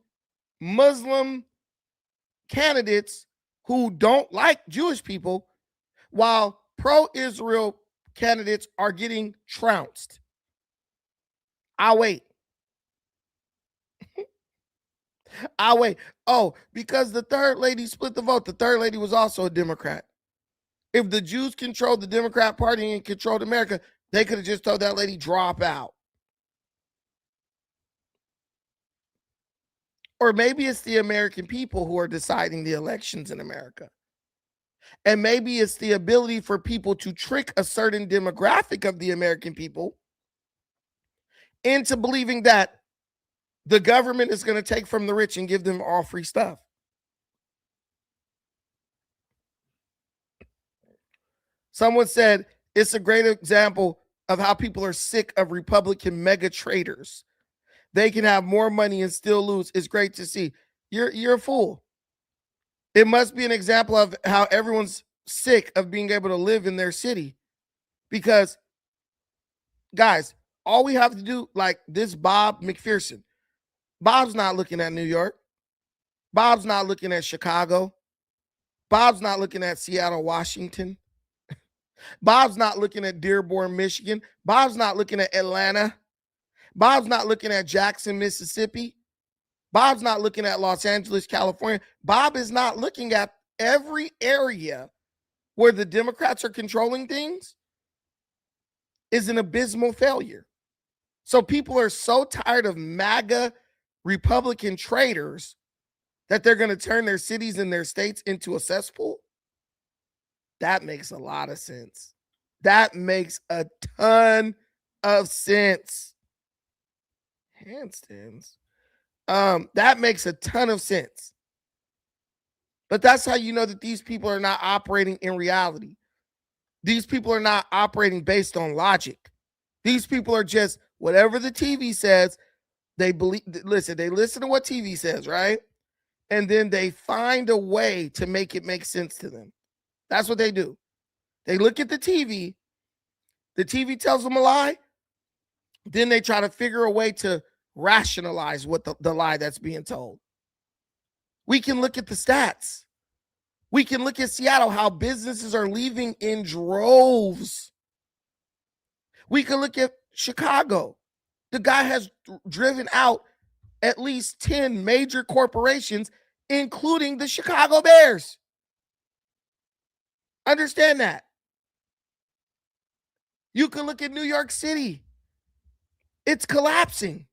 Muslim candidates who don't like Jewish people while pro-Israel candidates are getting trounced. I'll wait. I'll wait. Oh, because the third lady split the vote. The third lady was also a Democrat. If the Jews controlled the Democrat Party and controlled America, they could have just told that lady, drop out. Or maybe it's the American people who are deciding the elections in America. And maybe it's the ability for people to trick a certain demographic of the American people into believing that the government is going to take from the rich and give them all free stuff. Someone said it's a great example of how people are sick of Republican mega traders. They can have more money and still lose. It's great to see. You're a fool. It must be an example of how everyone's sick of being able to live in their city. Because, guys, all we have to do, like this Bob McPherson, Bob's not looking at New York. Bob's not looking at Chicago. Bob's not looking at Seattle, Washington. Bob's not looking at Dearborn, Michigan. Bob's not looking at Atlanta. Bob's not looking at Jackson, Mississippi. Bob's not looking at Los Angeles, California. Bob is not looking at every area where the Democrats are controlling things is an abysmal failure. So people are so tired of MAGA Republican traitors that they're going to turn their cities and their states into a cesspool. That makes a lot of sense. That makes a ton of sense. Handstands. That makes a ton of sense. But that's how you know that these people are not operating in reality. These people are not operating based on logic. These people are just whatever the TV says, they believe. Listen, they listen to what TV says, right? And then they find a way to make it make sense to them. That's what they do. They look at the TV tells them a lie, then they try to figure a way to rationalize what the lie that's being told. We can look at the stats. We can look at Seattle, how businesses are leaving in droves. We can look at Chicago. The guy has driven out at least 10 major corporations, including the Chicago Bears. Understand that. You can look at New York City. It's collapsing.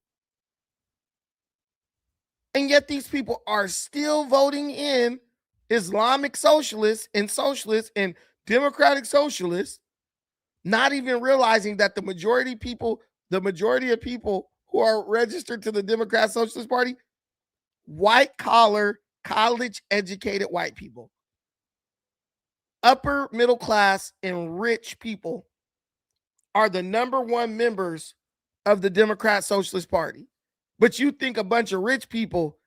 And yet these people are still voting in Islamic socialists and democratic socialists, not even realizing that the majority of people who are registered to the Democrat Socialist Party, white collar, college educated white people. Upper middle class and rich people are the number one members of the Democrat Socialist Party. But you think a bunch of rich people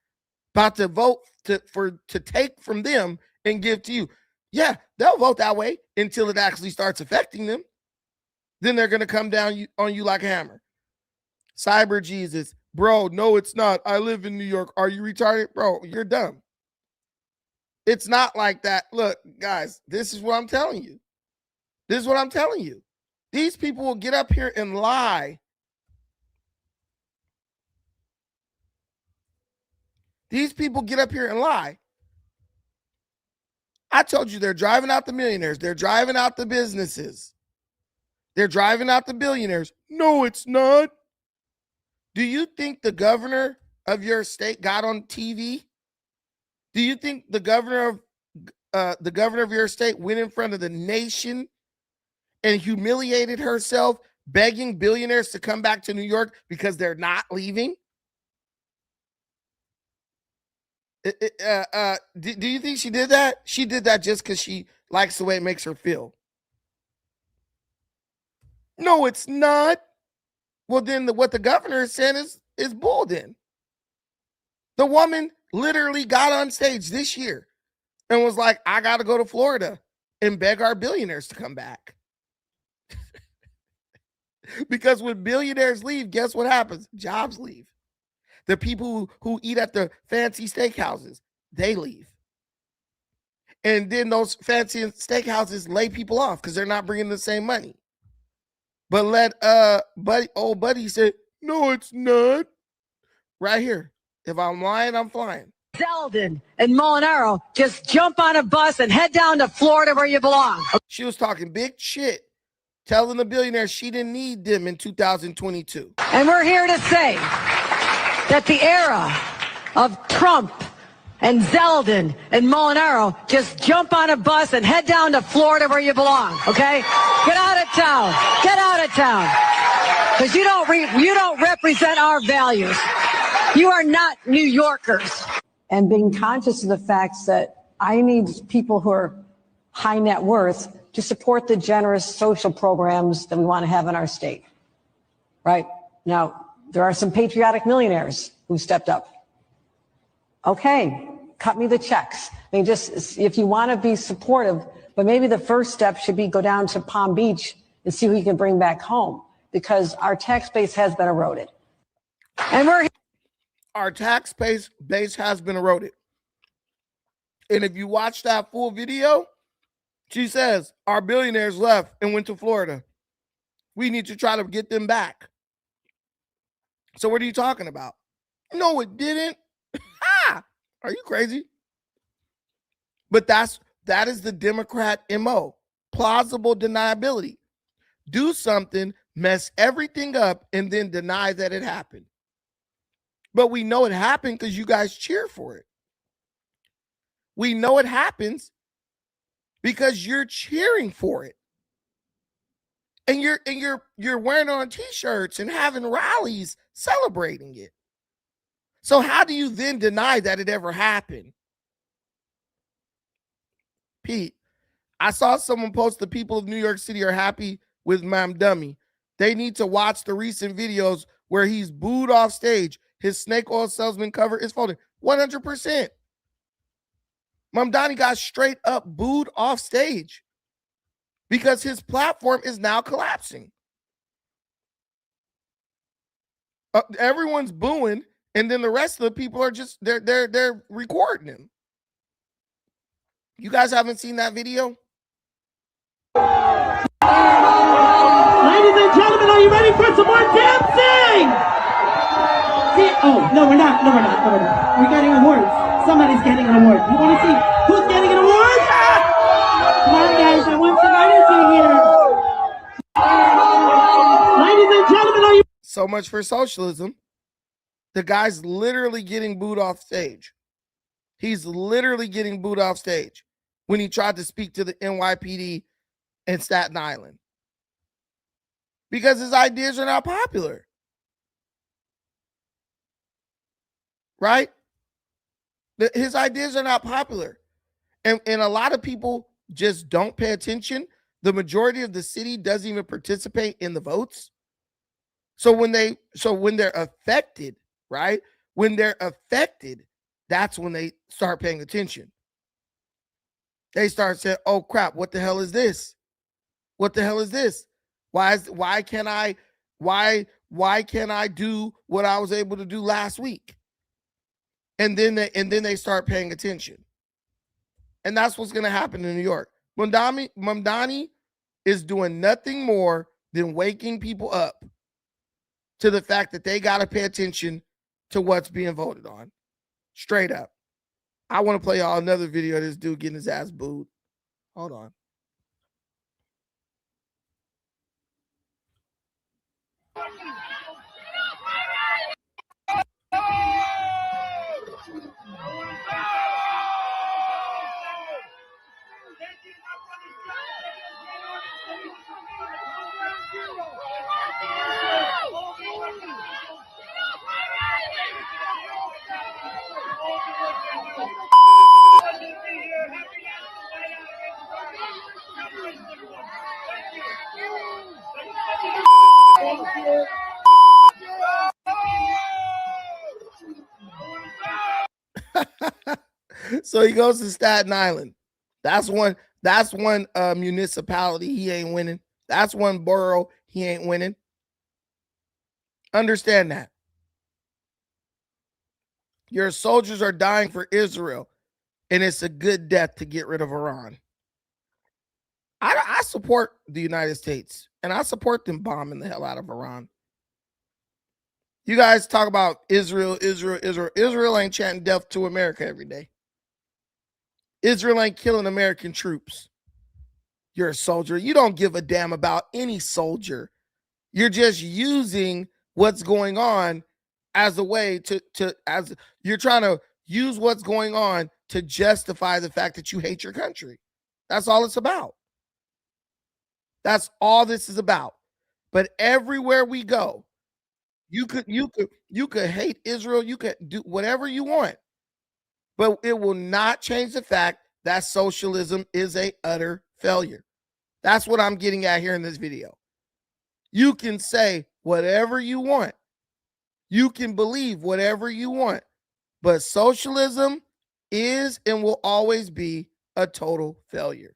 about to vote to take from them and give to you. Yeah, they'll vote that way until it actually starts affecting them. Then they're going to come down on you like a hammer. Cyber Jesus, bro, no, it's not. I live in New York. Are you retarded? Bro, you're dumb. It's not like that. Look, guys, this is what I'm telling you. This is what I'm telling you. These people will get up here and lie. These people get up here and lie. I told you they're driving out the millionaires. They're driving out the businesses. They're driving out the billionaires. No, it's not. Do you think the governor of your state got on TV? Do you think the governor the governor of your state went in front of the nation and humiliated herself, begging billionaires to come back to New York because they're not leaving? Do you think she did that? She did that just because she likes the way it makes her feel. No, it's not. Well, then what the governor is saying is bull then. The woman literally got on stage this year and was like, I got to go to Florida and beg our billionaires to come back. Because when billionaires leave, guess what happens? Jobs leave. The people who eat at the fancy steakhouses, they leave. And then those fancy steakhouses lay people off because they're not bringing the same money. But old buddy said, no, it's not. Right here. If I'm lying, I'm flying. Zeldin and Molinaro just jump on a bus and head down to Florida where you belong. She was talking big shit, telling the billionaires she didn't need them in 2022. And we're here to say that the era of Trump and Zeldin and Molinaro just jump on a bus and head down to Florida where you belong, okay? Get out of town. Get out of town. Because you don't represent our values. You are not New Yorkers. And being conscious of the facts that I need people who are high net worth to support the generous social programs that we want to have in our state. Right? Now, there are some patriotic millionaires who stepped up. Okay, cut me the checks. I mean, just if you want to be supportive, but maybe the first step should be go down to Palm Beach and see who you can bring back home, because our tax base has been eroded. And our tax base has been eroded. And if you watch that full video, she says, our billionaires left and went to Florida. We need to try to get them back. So what are you talking about? No, it didn't. Are you crazy? But that is the Democrat MO. Plausible deniability. Do something, mess everything up, and then deny that it happened. But we know it happened because you guys cheer for it. We know it happens because you're cheering for it. And you're wearing it on t-shirts and having rallies celebrating it. So how do you then deny that it ever happened? Pete, I saw someone post the people of New York City are happy with Mamdani. They need to watch the recent videos where he's booed off stage. His snake oil salesman cover is folded. 100%. Mamdani got straight up booed off stage because his platform is now collapsing. Everyone's booing, and then the rest of the people are just they're recording him. You guys haven't seen that video? Ladies and gentlemen, are you ready for some more dancing? Oh, no, we're not. We're getting awards. Somebody's getting an award. You want to see who's getting an award? Come on, guys. I want some energy here. Ladies and gentlemen, are you... So much for socialism. The guy's literally getting booed off stage. He's literally getting booed off stage when he tried to speak to the NYPD in Staten Island. Because his ideas are not popular. Right? His ideas are not popular. And a lot of people just don't pay attention. The majority of the city doesn't even participate in the votes. So when they're affected, right? When they're affected, that's when they start paying attention. They start saying, oh crap, what the hell is this? What the hell is this? Why can't I do what I was able to do last week? And then they start paying attention. And that's what's going to happen in New York. Mamdani is doing nothing more than waking people up to the fact that they got to pay attention to what's being voted on. Straight up. I want to play y'all another video of this dude getting his ass booed. Hold on. So he goes to Staten Island. That's one municipality he ain't winning. That's one borough he ain't winning. Understand that. Your soldiers are dying for Israel, and it's a good death to get rid of Iran. I support the United States, and I support them bombing the hell out of Iran. You guys talk about Israel. Israel ain't chanting death to America every day. Israel ain't killing American troops. You're a soldier. You don't give a damn about any soldier. You're just using what's going on as a way as you're trying to use what's going on to justify the fact that you hate your country. That's all it's about. That's all this is about. But everywhere we go, you could hate Israel, you could do whatever you want, but it will not change the fact that socialism is a utter failure. That's what I'm getting at here in this video. You can say whatever you want. You can believe whatever you want, but socialism is and will always be a total failure.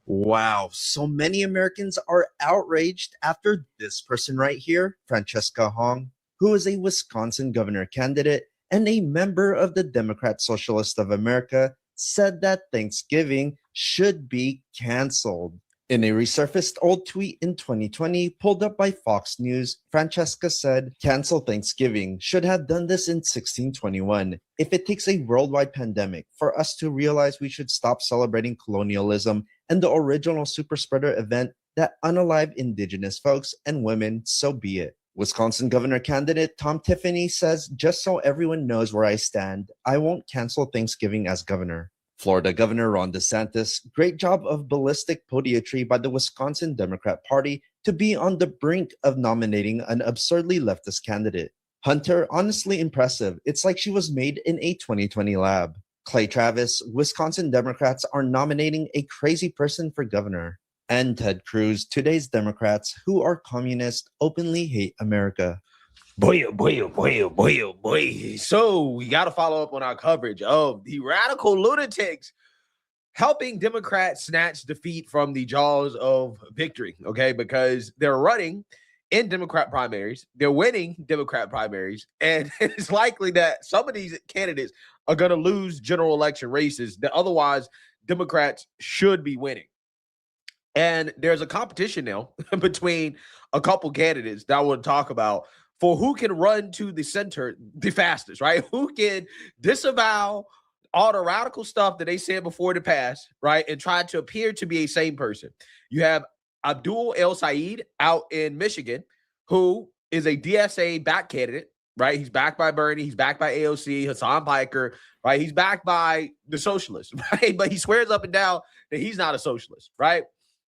Wow, so many Americans are outraged after this person right here, Francesca Hong, who is a Wisconsin governor candidate and a member of the Democrat-Socialist of America, said that Thanksgiving should be canceled. In a resurfaced old tweet in 2020 pulled up by Fox News, Francesca said, "Cancel Thanksgiving. Should have done this in 1621. If it takes a worldwide pandemic for us to realize we should stop celebrating colonialism and the original super spreader event that unalived indigenous folks and women, so be it." Wisconsin governor candidate Tom Tiffany says, "Just so everyone knows where I stand, I won't cancel Thanksgiving as governor." Florida Governor Ron DeSantis, great job of ballistic podiatry by the Wisconsin Democrat Party to be on the brink of nominating an absurdly leftist candidate. Hunter, honestly impressive. It's like she was made in a 2020 lab. Clay Travis, Wisconsin Democrats are nominating a crazy person for governor. And Ted Cruz, today's Democrats, who are communist, openly hate America. Boy, oh boy, oh boy, oh boy, oh boy. So we got to follow up on our coverage of the radical lunatics helping Democrats snatch defeat from the jaws of victory, okay? Because they're running in Democrat primaries, they're winning Democrat primaries, and it's likely that some of these candidates are going to lose general election races that otherwise Democrats should be winning. And there's a competition now between a couple candidates that I want to talk about for who can run to the center the fastest, right? Who can disavow all the radical stuff that they said before the pass, right? And try to appear to be a sane person. You have Abdul El Said out in Michigan, who is a DSA back candidate, right? He's backed by Bernie. He's backed by AOC, Hassan Piker, right? He's backed by the socialists, right? But he swears up and down that he's not a socialist, right?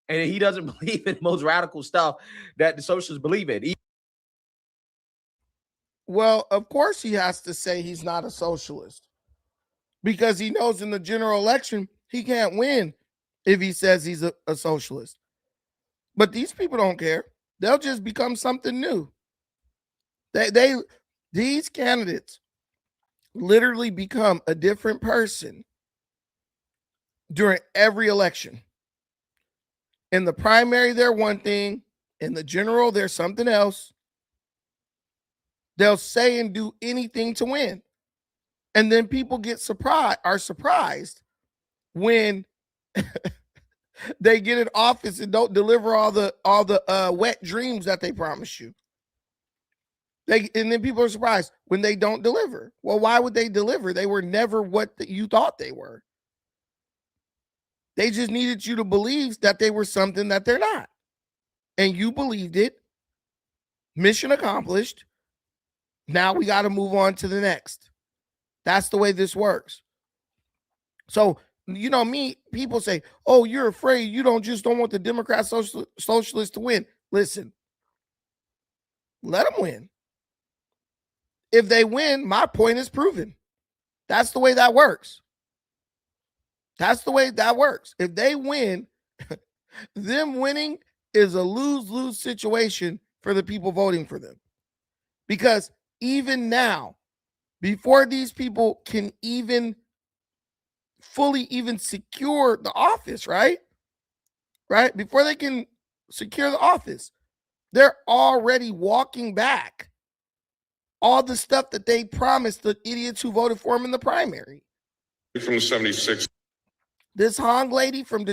And he doesn't believe in the most radical stuff that the socialists believe in. Well, of course he has to say he's not a socialist because he knows in the general election he can't win if he says he's a socialist. But these people don't care. They'll just become something new. These candidates literally become a different person during every election. In the primary, they're one thing. In the general, they're something else. They'll say and do anything to win. And then people are surprised when they get in office and don't deliver all the wet dreams that they promise you. And then people are surprised when they don't deliver. Well, why would they deliver? They were never what you thought they were. They just needed you to believe that they were something that they're not. And you believed it. Mission accomplished. Now we got to move on to the next. That's the way this works. So, you know, people say, oh, you're afraid. You don't want the Democrat socialists to win. Listen, let them win. If they win, my point is proven. That's the way that works. That's the way that works. If they win, them winning is a lose-lose situation for the people voting for them. Because even now, before these people can even fully even secure the office, right? Before they can secure the office, they're already walking back all the stuff that they promised the idiots who voted for him in the primary. From the 76. This Hong lady from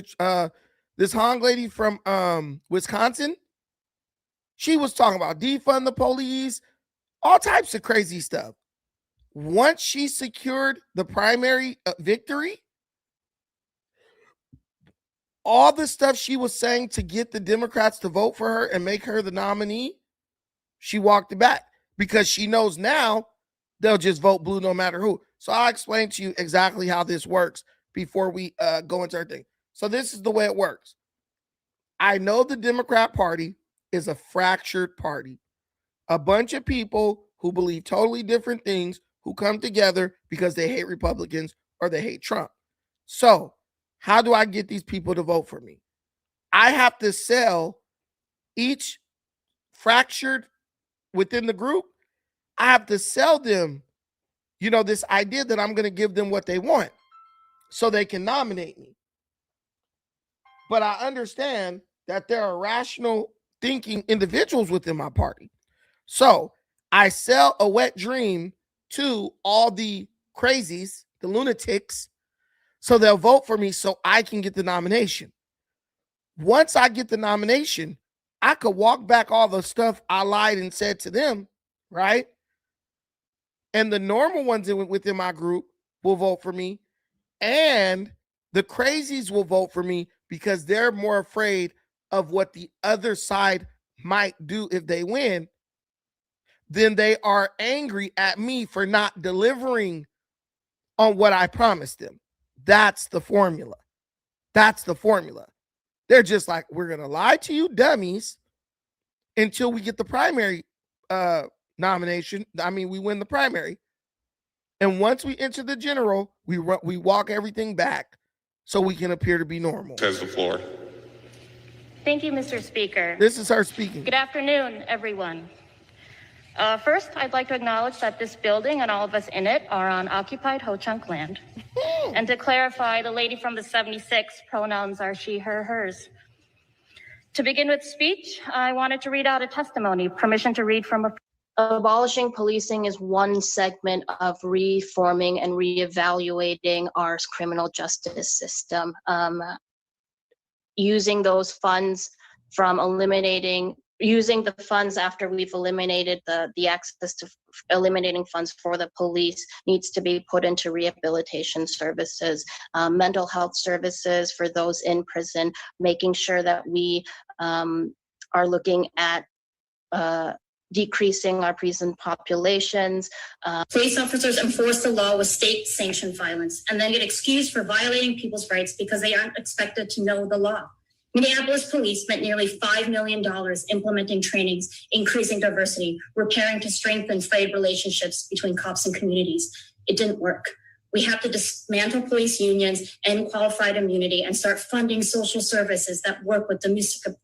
Wisconsin, she was talking about defund the police, all types of crazy stuff. Once she secured the primary victory, all the stuff she was saying to get the Democrats to vote for her and make her the nominee, she walked it back because she knows now they'll just vote blue no matter who. So I'll explain to you exactly how this works before we go into our thing. So this is the way it works. I know the Democrat Party is a fractured party. A bunch of people who believe totally different things who come together because they hate Republicans or they hate Trump. So how do I get these people to vote for me? I have to sell each fractured within the group. I have to sell them, this idea that I'm going to give them what they want so they can nominate me. But I understand that there are rational thinking individuals within my party. So I sell a wet dream to all the crazies, the lunatics, so they'll vote for me so I can get the nomination. Once I get the nomination, I could walk back all the stuff I lied and said to them, right? And the normal ones within my group will vote for me. And the crazies will vote for me because they're more afraid of what the other side might do if they win than they are angry at me for not delivering on what I promised them. That's the formula. They're just like, we're going to lie to you dummies until we get the primary nomination. We win the primary. And once we enter the general, we walk everything back so we can appear to be normal. Has the floor. Thank you, Mr. Speaker. This is her speaking. Good afternoon, everyone. First, I'd like to acknowledge that this building and all of us in it are on occupied Ho-Chunk land. And to clarify, the lady from the 76 pronouns are she, her, hers. To begin with speech, I wanted to read out a testimony, permission to read from a... Abolishing policing is one segment of reforming and reevaluating our criminal justice system. Using those funds using the funds after we've eliminated the access to eliminating funds for the police needs to be put into rehabilitation services, mental health services for those in prison, making sure that we are looking at decreasing our prison populations. Police officers enforce the law with state-sanctioned violence and then get excused for violating people's rights because they aren't expected to know the law. Minneapolis police spent nearly $5 million implementing trainings, increasing diversity, repairing to strengthen frayed relationships between cops and communities. It didn't work. We have to dismantle police unions, end qualified immunity, and start funding social services that work with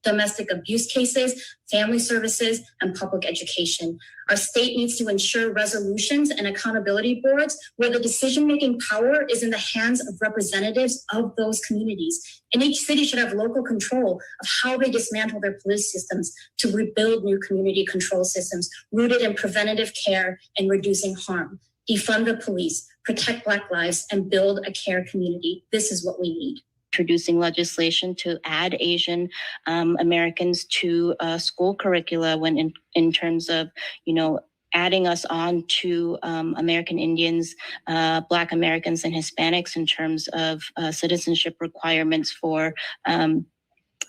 domestic abuse cases, family services, and public education. Our state needs to ensure resolutions and accountability boards where the decision-making power is in the hands of representatives of those communities. And each city should have local control of how they dismantle their police systems to rebuild new community control systems rooted in preventative care and reducing harm. Defund the police, protect Black lives, and build a care community. This is what we need. Introducing legislation to add Asian Americans to school curricula when in terms of, adding us on to American Indians, Black Americans, and Hispanics in terms of citizenship requirements for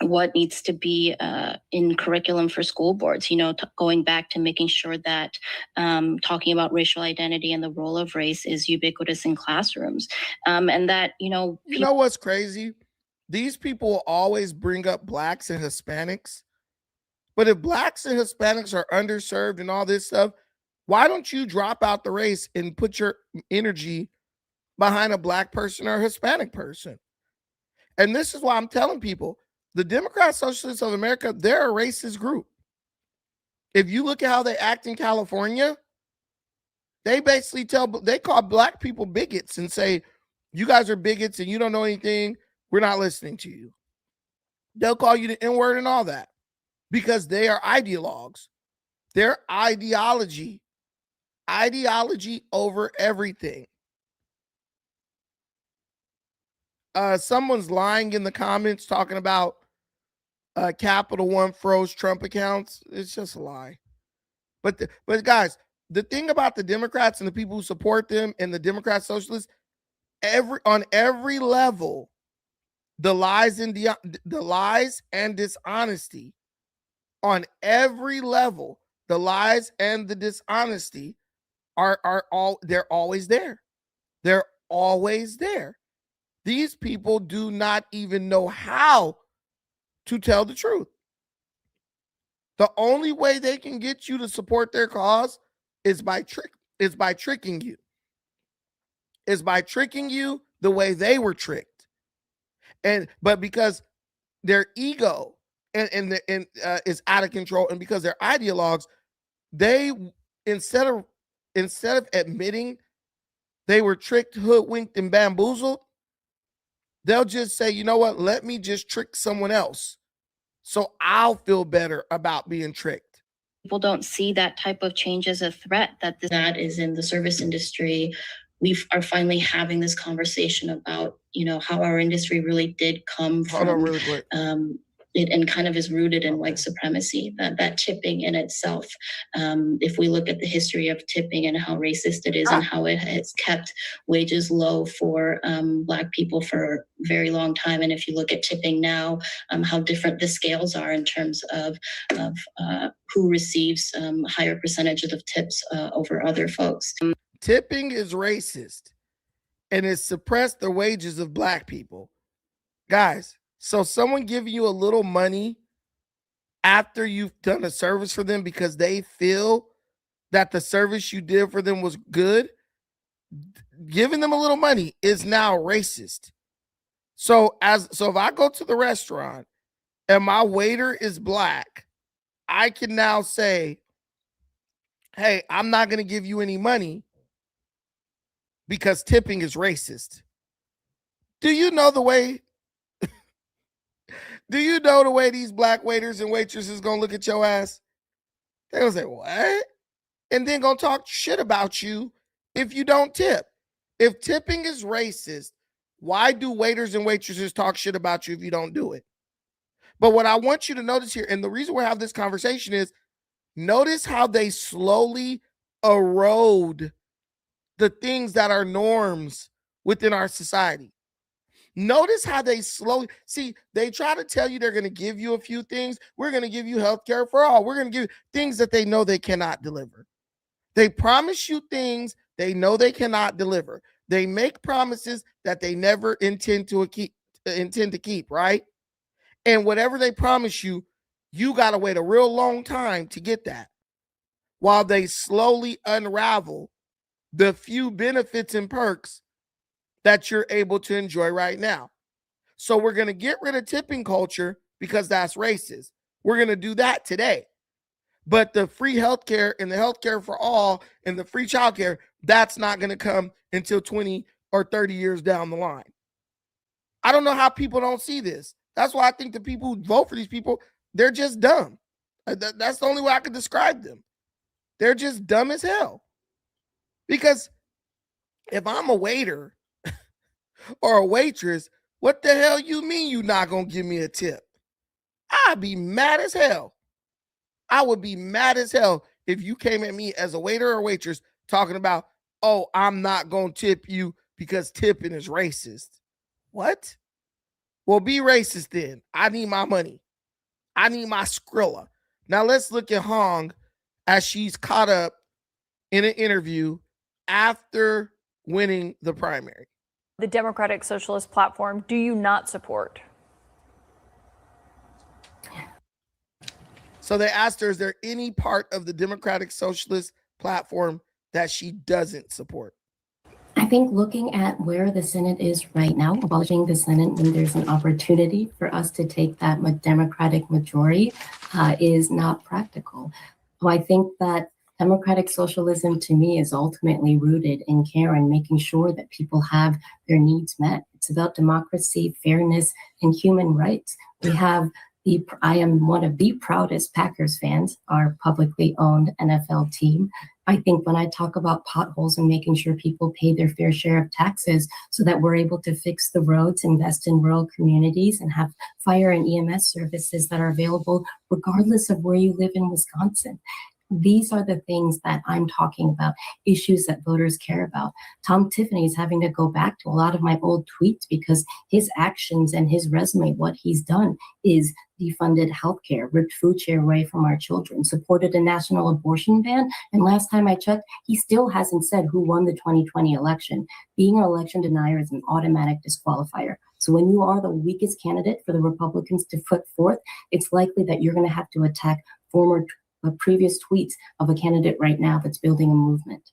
what needs to be in curriculum for school boards, going back to making sure that talking about racial identity and the role of race is ubiquitous in classrooms. And that, you know what's crazy? These people always bring up Blacks and Hispanics. But if Blacks and Hispanics are underserved and all this stuff, why don't you drop out the race and put your energy behind a Black person or a Hispanic person? And this is why I'm telling people, the Democrat Socialists of America, they're a racist group. If you look at how they act in California, they basically they call black people bigots and say, you guys are bigots and you don't know anything. We're not listening to you. They'll call you the N-word and all that because they are ideologues. Their ideology over everything. Someone's lying in the comments talking about Capital One froze Trump accounts. It's just a lie. But guys, the thing about the Democrats and the people who support them and the Democrat socialists, on every level, the lies and dishonesty, on every level, the lies and the dishonesty they're always there. They're always there. These people do not even know how to tell the truth. The only way they can get you to support their cause is by tricking you. Is by tricking you the way they were tricked. But because their ego is out of control, and because they're ideologues, they instead of admitting they were tricked, hoodwinked, and bamboozled, they'll just say, you know what, let me just trick someone else so I'll feel better about being tricked. People don't see that type of change as a threat that is in the service industry. We are finally having this conversation about, how our industry really did come from. Hold on really quick. It and kind of is rooted in white supremacy, that tipping in itself. If we look at the history of tipping and how racist it is and how it has kept wages low for Black people for a very long time. And if you look at tipping now, how different the scales are in terms of who receives higher percentages of tips over other folks. Tipping is racist and it suppressed the wages of Black people. Guys, so someone giving you a little money after you've done a service for them because they feel that the service you did for them was good, giving them a little money is now racist. So if I go to the restaurant and my waiter is Black, I can now say, hey, I'm not going to give you any money because tipping is racist. Do you know the way these Black waiters and waitresses gonna look at your ass? They're gonna say, what? And then gonna talk shit about you if you don't tip. If tipping is racist, why do waiters and waitresses talk shit about you if you don't do it? But what I want you to notice here, and the reason we have this conversation is, notice how they slowly erode the things that are norms within our society. Notice how they they try to tell you they're going to give you a few things. We're going to give you health care for all. We're going to give you things that they know they cannot deliver. They promise you things they know they cannot deliver. They make promises that they never intend to keep, right? And whatever they promise you, you got to wait a real long time to get that, while they slowly unravel the few benefits and perks that you're able to enjoy right now. So we're going to get rid of tipping culture because that's racist. We're going to do that today. But the free healthcare and the healthcare for all and the free childcare, that's not going to come until 20 or 30 years down the line. I don't know how people don't see this. That's why I think the people who vote for these people, they're just dumb. That's the only way I could describe them. They're just dumb as hell. Because if I'm a waiter or a waitress, what the hell you mean you not gonna give me a tip? I'd be mad as hell. I would be mad as hell if you came at me as a waiter or waitress talking about, oh, I'm not gonna tip you because tipping is racist. What? Well, be racist then. I need my money. I need my Skrilla. Now let's look at Hong as she's caught up in an interview after winning the primary. The Democratic Socialist platform, do you not support? So they asked her, is there any part of the Democratic Socialist platform that she doesn't support? I think looking at where the Senate is right now, abolishing the Senate when there's an opportunity for us to take that Democratic majority is not practical. Well, I think that democratic socialism to me is ultimately rooted in care and making sure that people have their needs met. It's about democracy, fairness, and human rights. I am one of the proudest Packers fans, our publicly owned NFL team. I think when I talk about potholes and making sure people pay their fair share of taxes so that we're able to fix the roads, invest in rural communities, and have fire and EMS services that are available regardless of where you live in Wisconsin. These are the things that I'm talking about, issues that voters care about. Tom Tiffany is having to go back to a lot of my old tweets because his actions and his resume, what he's done is defunded healthcare, ripped food share away from our children, supported a national abortion ban. And last time I checked, he still hasn't said who won the 2020 election. Being an election denier is an automatic disqualifier. So when you are the weakest candidate for the Republicans to put forth, it's likely that you're going to have to attack previous tweets of a candidate right now that's building a movement.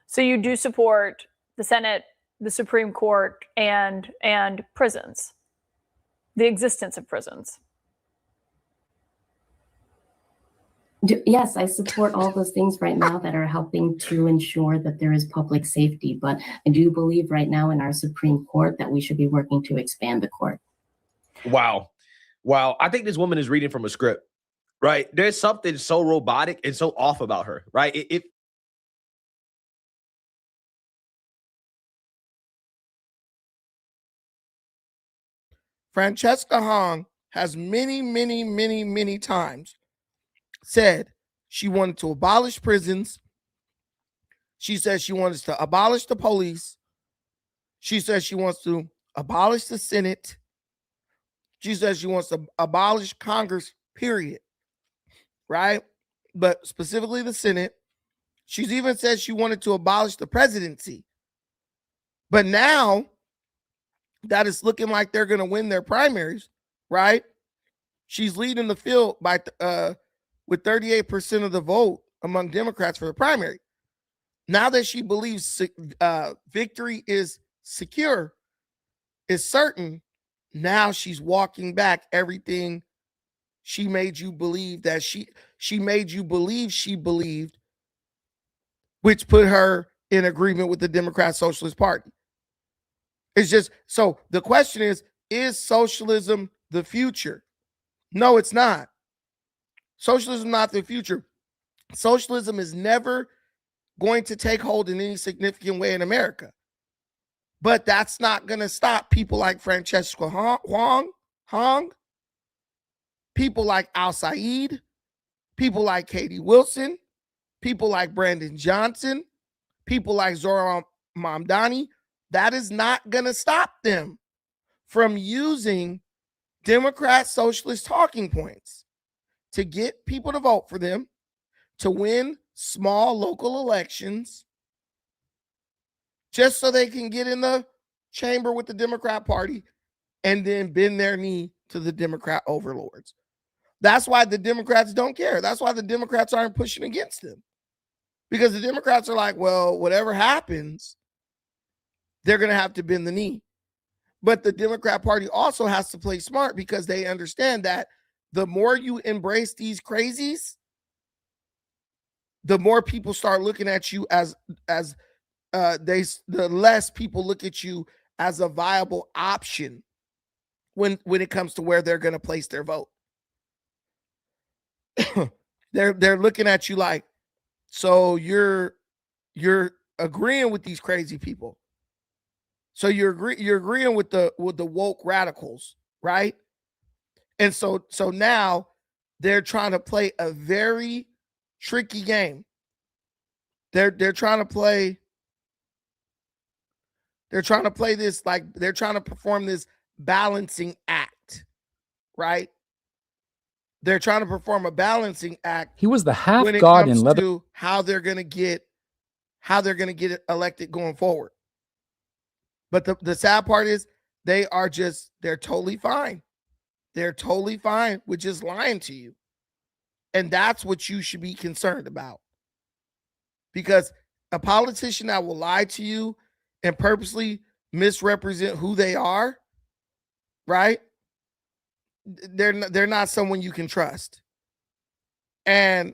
So you do support the Senate, the Supreme Court, and prisons, the existence of prisons. Yes, I support all those things right now that are helping to ensure that there is public safety. But I do believe right now in our Supreme Court that we should be working to expand the court. Wow. I think this woman is reading from a script. Right. There's something so robotic and so off about her. Right. Francesca Hong has many times said she wanted to abolish prisons. She says she wants to abolish the police. She says she wants to abolish the Senate. She says she wants to abolish Congress, period. Right? But specifically the Senate. She's even said she wanted to abolish the presidency. But now that it's looking like they're going to win their primaries, right? She's leading the field by with 38% of the vote among Democrats for the primary. Now that she believes victory is secure, is certain, now she's walking back everything she made you believe that she made you believe she believed, which put her in agreement with the Democrat Socialist Party. It's just, so the question is socialism the future? No, it's not. Socialism is not the future. Socialism is never going to take hold in any significant way in America. But that's not going to stop people like Francesca Hong, people like Al Said, people like Katie Wilson, people like Brandon Johnson, people like Zohran Mamdani. That is not going to stop them from using Democrat socialist talking points to get people to vote for them, to win small local elections, just so they can get in the chamber with the Democrat Party and then bend their knee to the Democrat overlords. That's why the Democrats don't care. That's why the Democrats aren't pushing against them. Because the Democrats are like, well, whatever happens, they're going to have to bend the knee. But the Democrat Party also has to play smart because they understand that the more you embrace these crazies, the more people start looking at you the less people look at you as a viable option when it comes to where they're going to place their vote. They're looking at you like, so you're agreeing with these crazy people. So you're agreeing with the woke radicals, right? And so now they're trying to play a very tricky game. They're trying to play this, like they're trying to perform this balancing act, right? They're trying to perform a balancing act. He was the half when it god comes in leather. to how they're gonna get elected going forward. But the sad part is they're totally fine. They're totally fine with just lying to you. And that's what you should be concerned about. Because a politician that will lie to you and purposely misrepresent who they are, right? They're not someone you can trust. And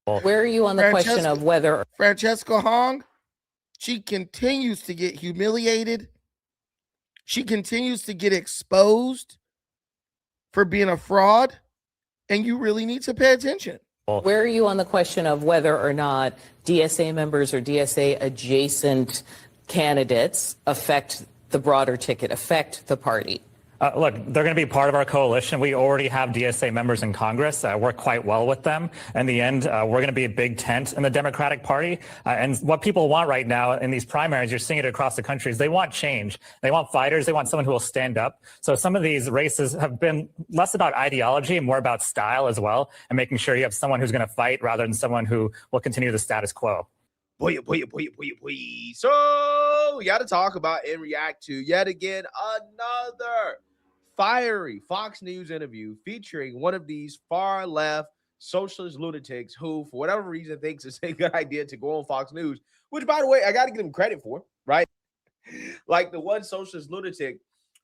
Where are you on the question of whether Francesca Hong, she continues to get humiliated. She continues to get exposed for being a fraud, and you really need to pay attention. Where are you on the question of whether or not DSA members or DSA adjacent candidates affect the broader ticket, affect the party? Look, they're going to be part of our coalition. We already have DSA members in Congress. Work quite well with them. In the end, we're going to be a big tent in the Democratic Party. And what people want right now in these primaries, you're seeing it across the country, is they want change. They want fighters. They want someone who will stand up. So some of these races have been less about ideology and more about style as well, and making sure you have someone who's going to fight rather than someone who will continue the status quo. Boy. So we got to talk about and react to yet again another fiery Fox News interview featuring one of these far left socialist lunatics who, for whatever reason, thinks it's a good idea to go on Fox News, which, by the way, I got to give him credit for, right? Like the one socialist lunatic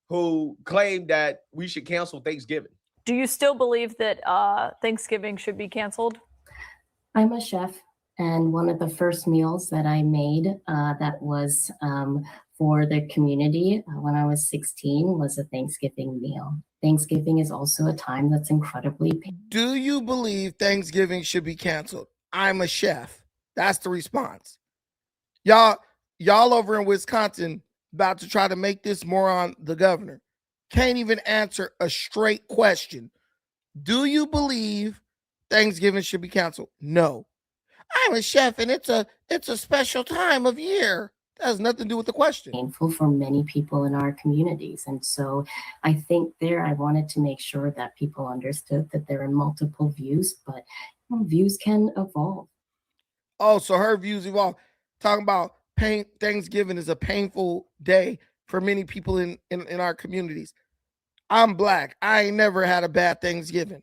who claimed that we should cancel Thanksgiving. Do you still believe that Thanksgiving should be canceled? I'm a chef, and one of the first meals that I made that was for the community when I was 16 was a Thanksgiving meal. Thanksgiving is also a time that's incredibly painful. Do you believe Thanksgiving should be canceled? I'm a chef. That's the response. Y'all over in Wisconsin about to try to make this moron the governor. Can't even answer a straight question. Do you believe Thanksgiving should be canceled? No. I'm a chef, and it's a special time of year. That has nothing to do with the question. Painful for many people in our communities. And so I think I wanted to make sure that people understood that there are multiple views, but views can evolve. Oh, so her views evolve. Talking about Thanksgiving is a painful day for many people in our communities. I'm Black. I ain't never had a bad Thanksgiving.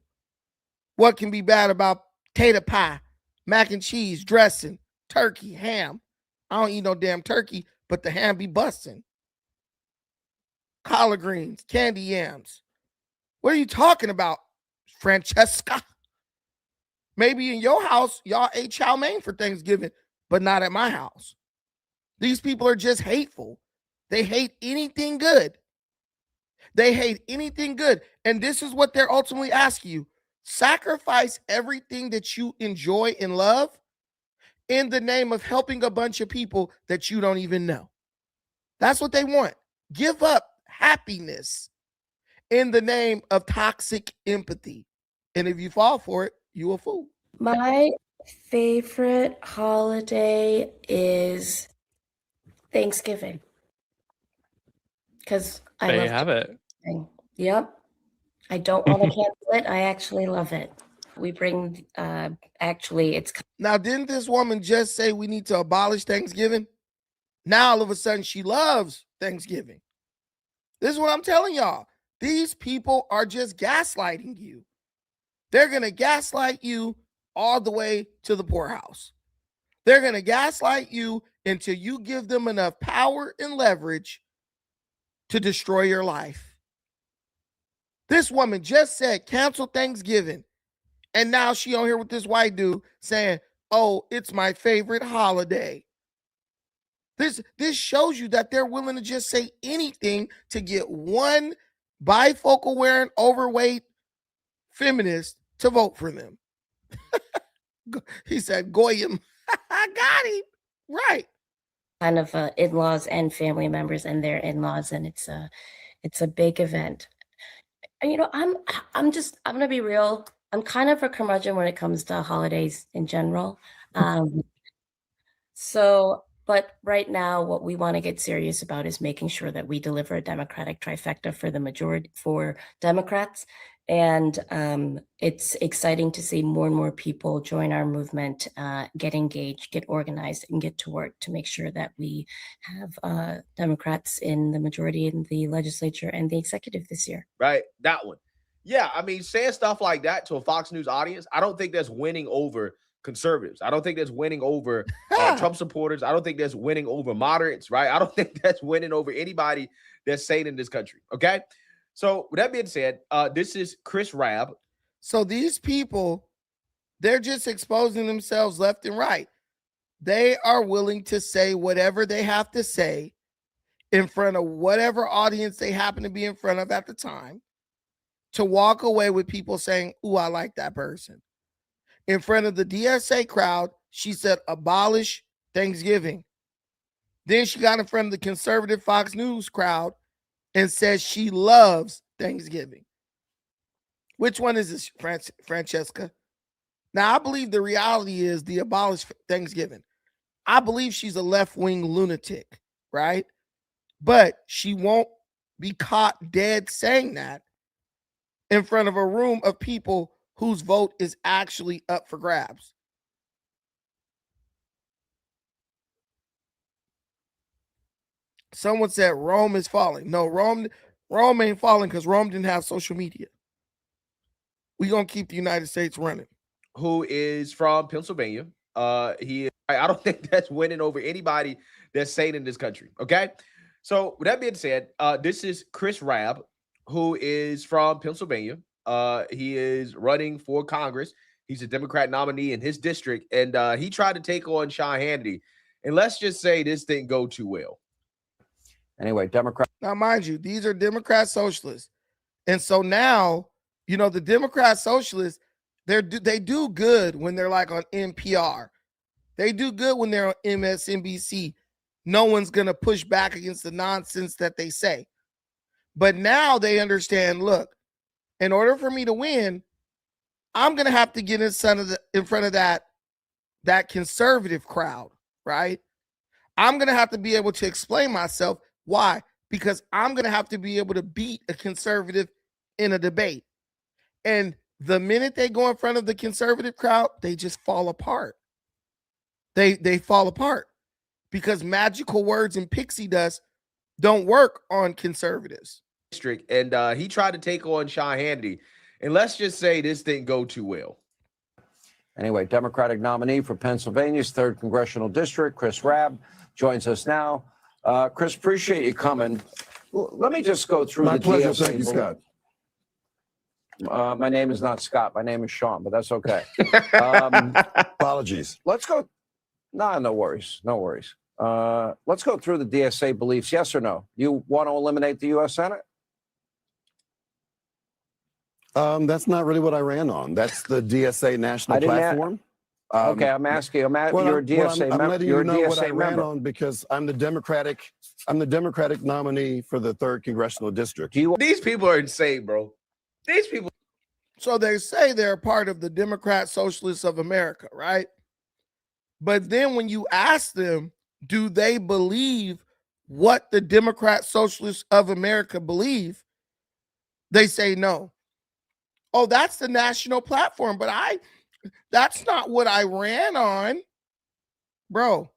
What can be bad about potato pie, mac and cheese, dressing, turkey, ham? I don't eat no damn turkey, but the ham be busting. Collard greens, candy yams. What are you talking about, Francesca? Maybe in your house, y'all ate chow mein for Thanksgiving, but not at my house. These people are just hateful. They hate anything good. They hate anything good. And this is what they're ultimately asking you. Sacrifice everything that you enjoy and love in the name of helping a bunch of people that you don't even know. That's what they want. Give up happiness in the name of toxic empathy. And if you fall for it, you a fool. My favorite holiday is Thanksgiving. Because I There love you have it. Thanksgiving. Yep. I don't want to cancel it. I actually love it. We bring, it's. Now, didn't this woman just say we need to abolish Thanksgiving? Now, all of a sudden, she loves Thanksgiving. This is what I'm telling y'all. These people are just gaslighting you. They're going to gaslight you all the way to the poorhouse. They're going to gaslight you until you give them enough power and leverage to destroy your life. This woman just said cancel Thanksgiving. And now she on here with this white dude saying, oh, it's my favorite holiday. This shows you that they're willing to just say anything to get one bifocal wearing overweight feminist to vote for them. He said, Goyim. I got him. Right. Kind of in-laws and family members and their in-laws. And it's a big event. And, you know, I'm going to be real. I'm kind of a curmudgeon when it comes to holidays in general. But right now, what we want to get serious about is making sure that we deliver a Democratic trifecta for the majority, for Democrats. And it's exciting to see more and more people join our movement, get engaged, get organized, and get to work to make sure that we have Democrats in the majority in the legislature and the executive this year. Right, that one. Yeah, I mean, saying stuff like that to a Fox News audience, I don't think that's winning over conservatives. I don't think that's winning over Trump supporters. I don't think that's winning over moderates, right? I don't think that's winning over anybody that's sane in this country, okay? So with that being said, this is Chris Rabb. So these people They're just exposing themselves left and right. They are willing to say whatever they have to say in front of whatever audience they happen to be in front of at the time, to walk away with people saying, "Ooh, I like that person." In front of the DSA crowd, she said, "Abolish Thanksgiving." Then she got in front of the conservative Fox News crowd and says she loves Thanksgiving. Which one is this, Francesca? Now, I believe the reality is the abolish Thanksgiving. I believe she's a left-wing lunatic, right? But she won't be caught dead saying that in front of a room of people whose vote is actually up for grabs. Someone said Rome is falling. No, Rome ain't falling because Rome didn't have social media. We're going to keep the United States running. Who is from Pennsylvania. I don't think that's winning over anybody that's sane in this country. Okay. So with that being said, this is Chris Rabb, who is from Pennsylvania. He is running for Congress. He's a Democrat nominee in his district, and he tried to take on Sean Hannity. And let's just say this didn't go too well. Anyway, Democrat. Now, mind you, these are Democrat socialists. And so now, you know, the Democrat socialists, they do good when they're like on NPR. They do good when they're on MSNBC. No one's going to push back against the nonsense that they say. But now they understand, look, in order for me to win, I'm going to have to get in front of that conservative crowd, right? I'm going to have to be able to explain myself. Why? Because I'm going to have to be able to beat a conservative in a debate. And the minute they go in front of the conservative crowd, they just fall apart. They fall apart because magical words and pixie dust don't work on conservatives. And he tried to take on Sean Hannity. And let's just say this didn't go too well. Anyway, Democratic nominee for Pennsylvania's 3rd Congressional District, Chris Rabb, joins us now. Chris, appreciate you coming. Well, let me just go through My the pleasure. DSA. Thank you, Scott. My name is not Scott. My name is Sean, but that's okay. Apologies. Let's go. No worries. No worries. Let's go through the DSA beliefs. Yes or no? You want to eliminate the U.S. Senate? That's not really what I ran on. That's the DSA national platform. Okay, I'm asking. You're a DSA member. I'm letting you know what I ran on because I'm the Democratic nominee for the 3rd Congressional District. These people are insane, bro. These people. So they say they're part of the Democrat Socialists of America, right? But then when you ask them, do they believe what the Democrat Socialists of America believe? They say no. Oh, that's the national platform, but that's not what I ran on. Bro,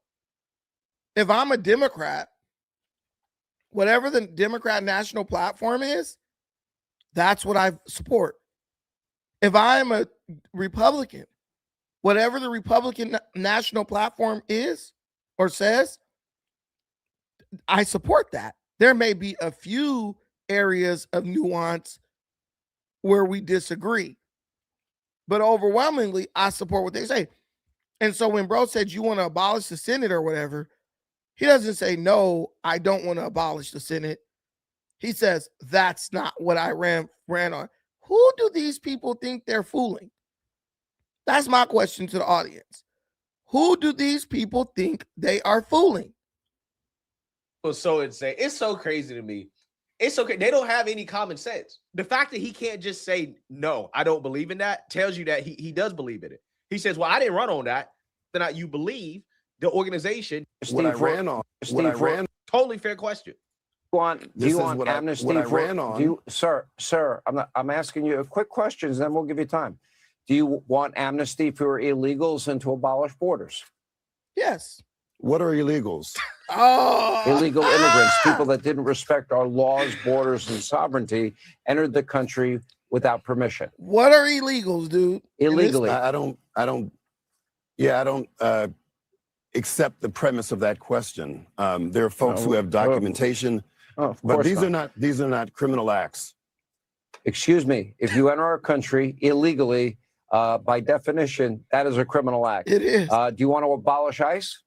if I'm a Democrat, whatever the Democrat national platform is, that's what I support. If I'm a Republican, whatever the Republican national platform is or says, I support that. There may be a few areas of nuance where we disagree, but overwhelmingly, I support what they say. And so when bro said you want to abolish the Senate or whatever, he doesn't say, no, I don't want to abolish the Senate. He says, that's not what I ran on. Who do these people think they're fooling? That's my question to the audience. Who do these people think they are fooling? It was so insane. It's so crazy to me. It's okay. They don't have any common sense. The fact that he can't just say, no, I don't believe in that, tells you that he does believe in it. He says, well, I didn't run on that. Then you believe the organization. What I ran on. Totally fair question. Do you want amnesty? What I ran on. Sir, I'm asking you quick questions, then we'll give you time. Do you want amnesty for illegals and to abolish borders? Yes. What are illegals? Illegal immigrants, people that didn't respect our laws, borders, and sovereignty, entered the country without permission. What are illegals, dude? Illegally. I don't accept the premise of that question. There are folks who have documentation, but these are not criminal acts. Excuse me. If you enter our country illegally, By definition, that is a criminal act. It is. Do you want to abolish ICE?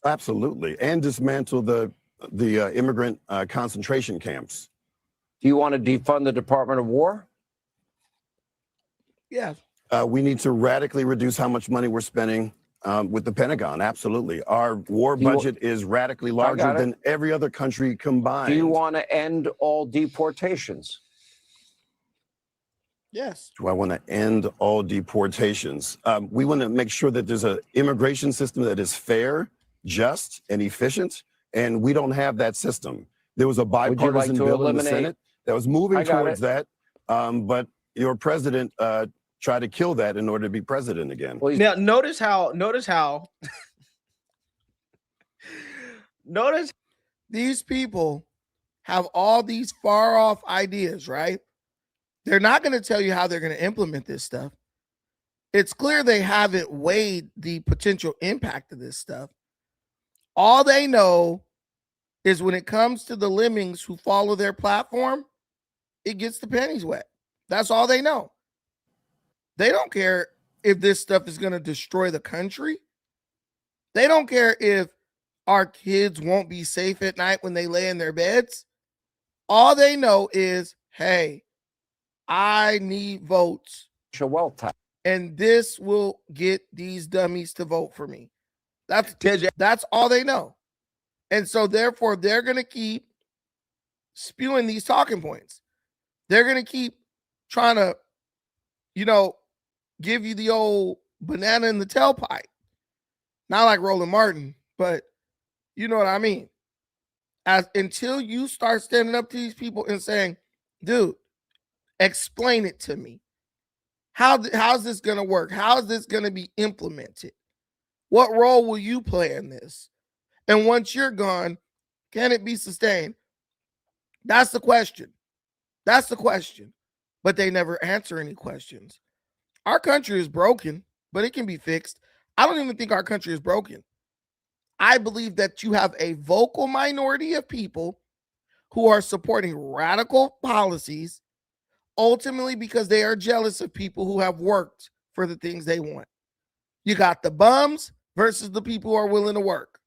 Absolutely. And dismantle the immigrant concentration camps. Do you want to defund the Department of War? Yeah. We need to radically reduce how much money we're spending with the Pentagon. Absolutely. Our war budget is radically larger than every other country combined. Do you want to end all deportations? Yes. Do I want to end all deportations? We want to make sure that there's an immigration system that is fair, just, and efficient, and we don't have that system. There was a bipartisan bill in the Senate that was moving towards that, but your president tried to kill that in order to be president again. Now, notice how these people have all these far off ideas, right? They're not going to tell you how they're going to implement this stuff. It's clear they haven't weighed the potential impact of this stuff. All they know is when it comes to the lemmings who follow their platform, it gets the panties wet. That's all they know. They don't care if this stuff is going to destroy the country. They don't care if our kids won't be safe at night when they lay in their beds. All they know is, hey, I need votes. And this will get these dummies to vote for me. That's all they know. And so therefore, they're going to keep spewing these talking points. They're going to keep trying to, give you the old banana in the tailpipe. Not like Roland Martin, but you know what I mean. Until you start standing up to these people and saying, dude, explain it to me. How's this going to work? How is this going to be implemented? What role will you play in this? And once you're gone, can it be sustained? That's the question. That's the question. But they never answer any questions. Our country is broken, but it can be fixed. I don't even think our country is broken. I believe that you have a vocal minority of people who are supporting radical policies, ultimately because they are jealous of people who have worked for the things they want. You got the bums versus the people who are willing to work.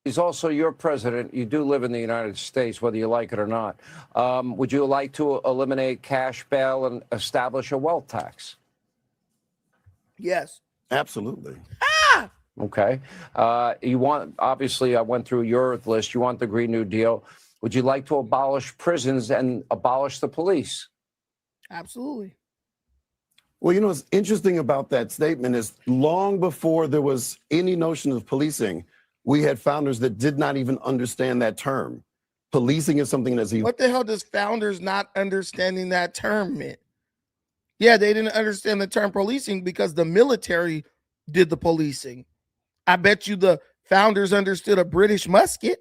He's also your president. You do live in the United States, whether you like it or not. Would you like to eliminate cash bail and establish a wealth tax? Yes. Absolutely. Okay. You want, obviously, I went through your list. You want the Green New Deal. Would you like to abolish prisons and abolish the police? Absolutely. Well, what's interesting about that statement is long before there was any notion of policing, we had founders that did not even understand that term. Policing is something that's... What the hell does founders not understanding that term mean? Yeah, they didn't understand the term policing because the military did the policing. I bet you the founders understood a British musket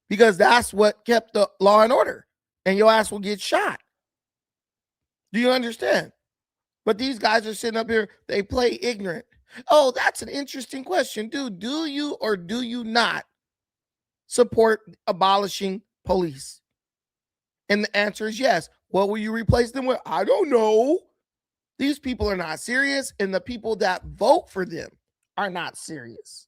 because that's what kept the law and order, and your ass will get shot. Do you understand? But these guys are sitting up here, they play ignorant. Oh, that's an interesting question. Dude, do you or do you not support abolishing police? And the answer is yes. What will you replace them with? I don't know. These people are not serious, and the people that vote for them are not serious.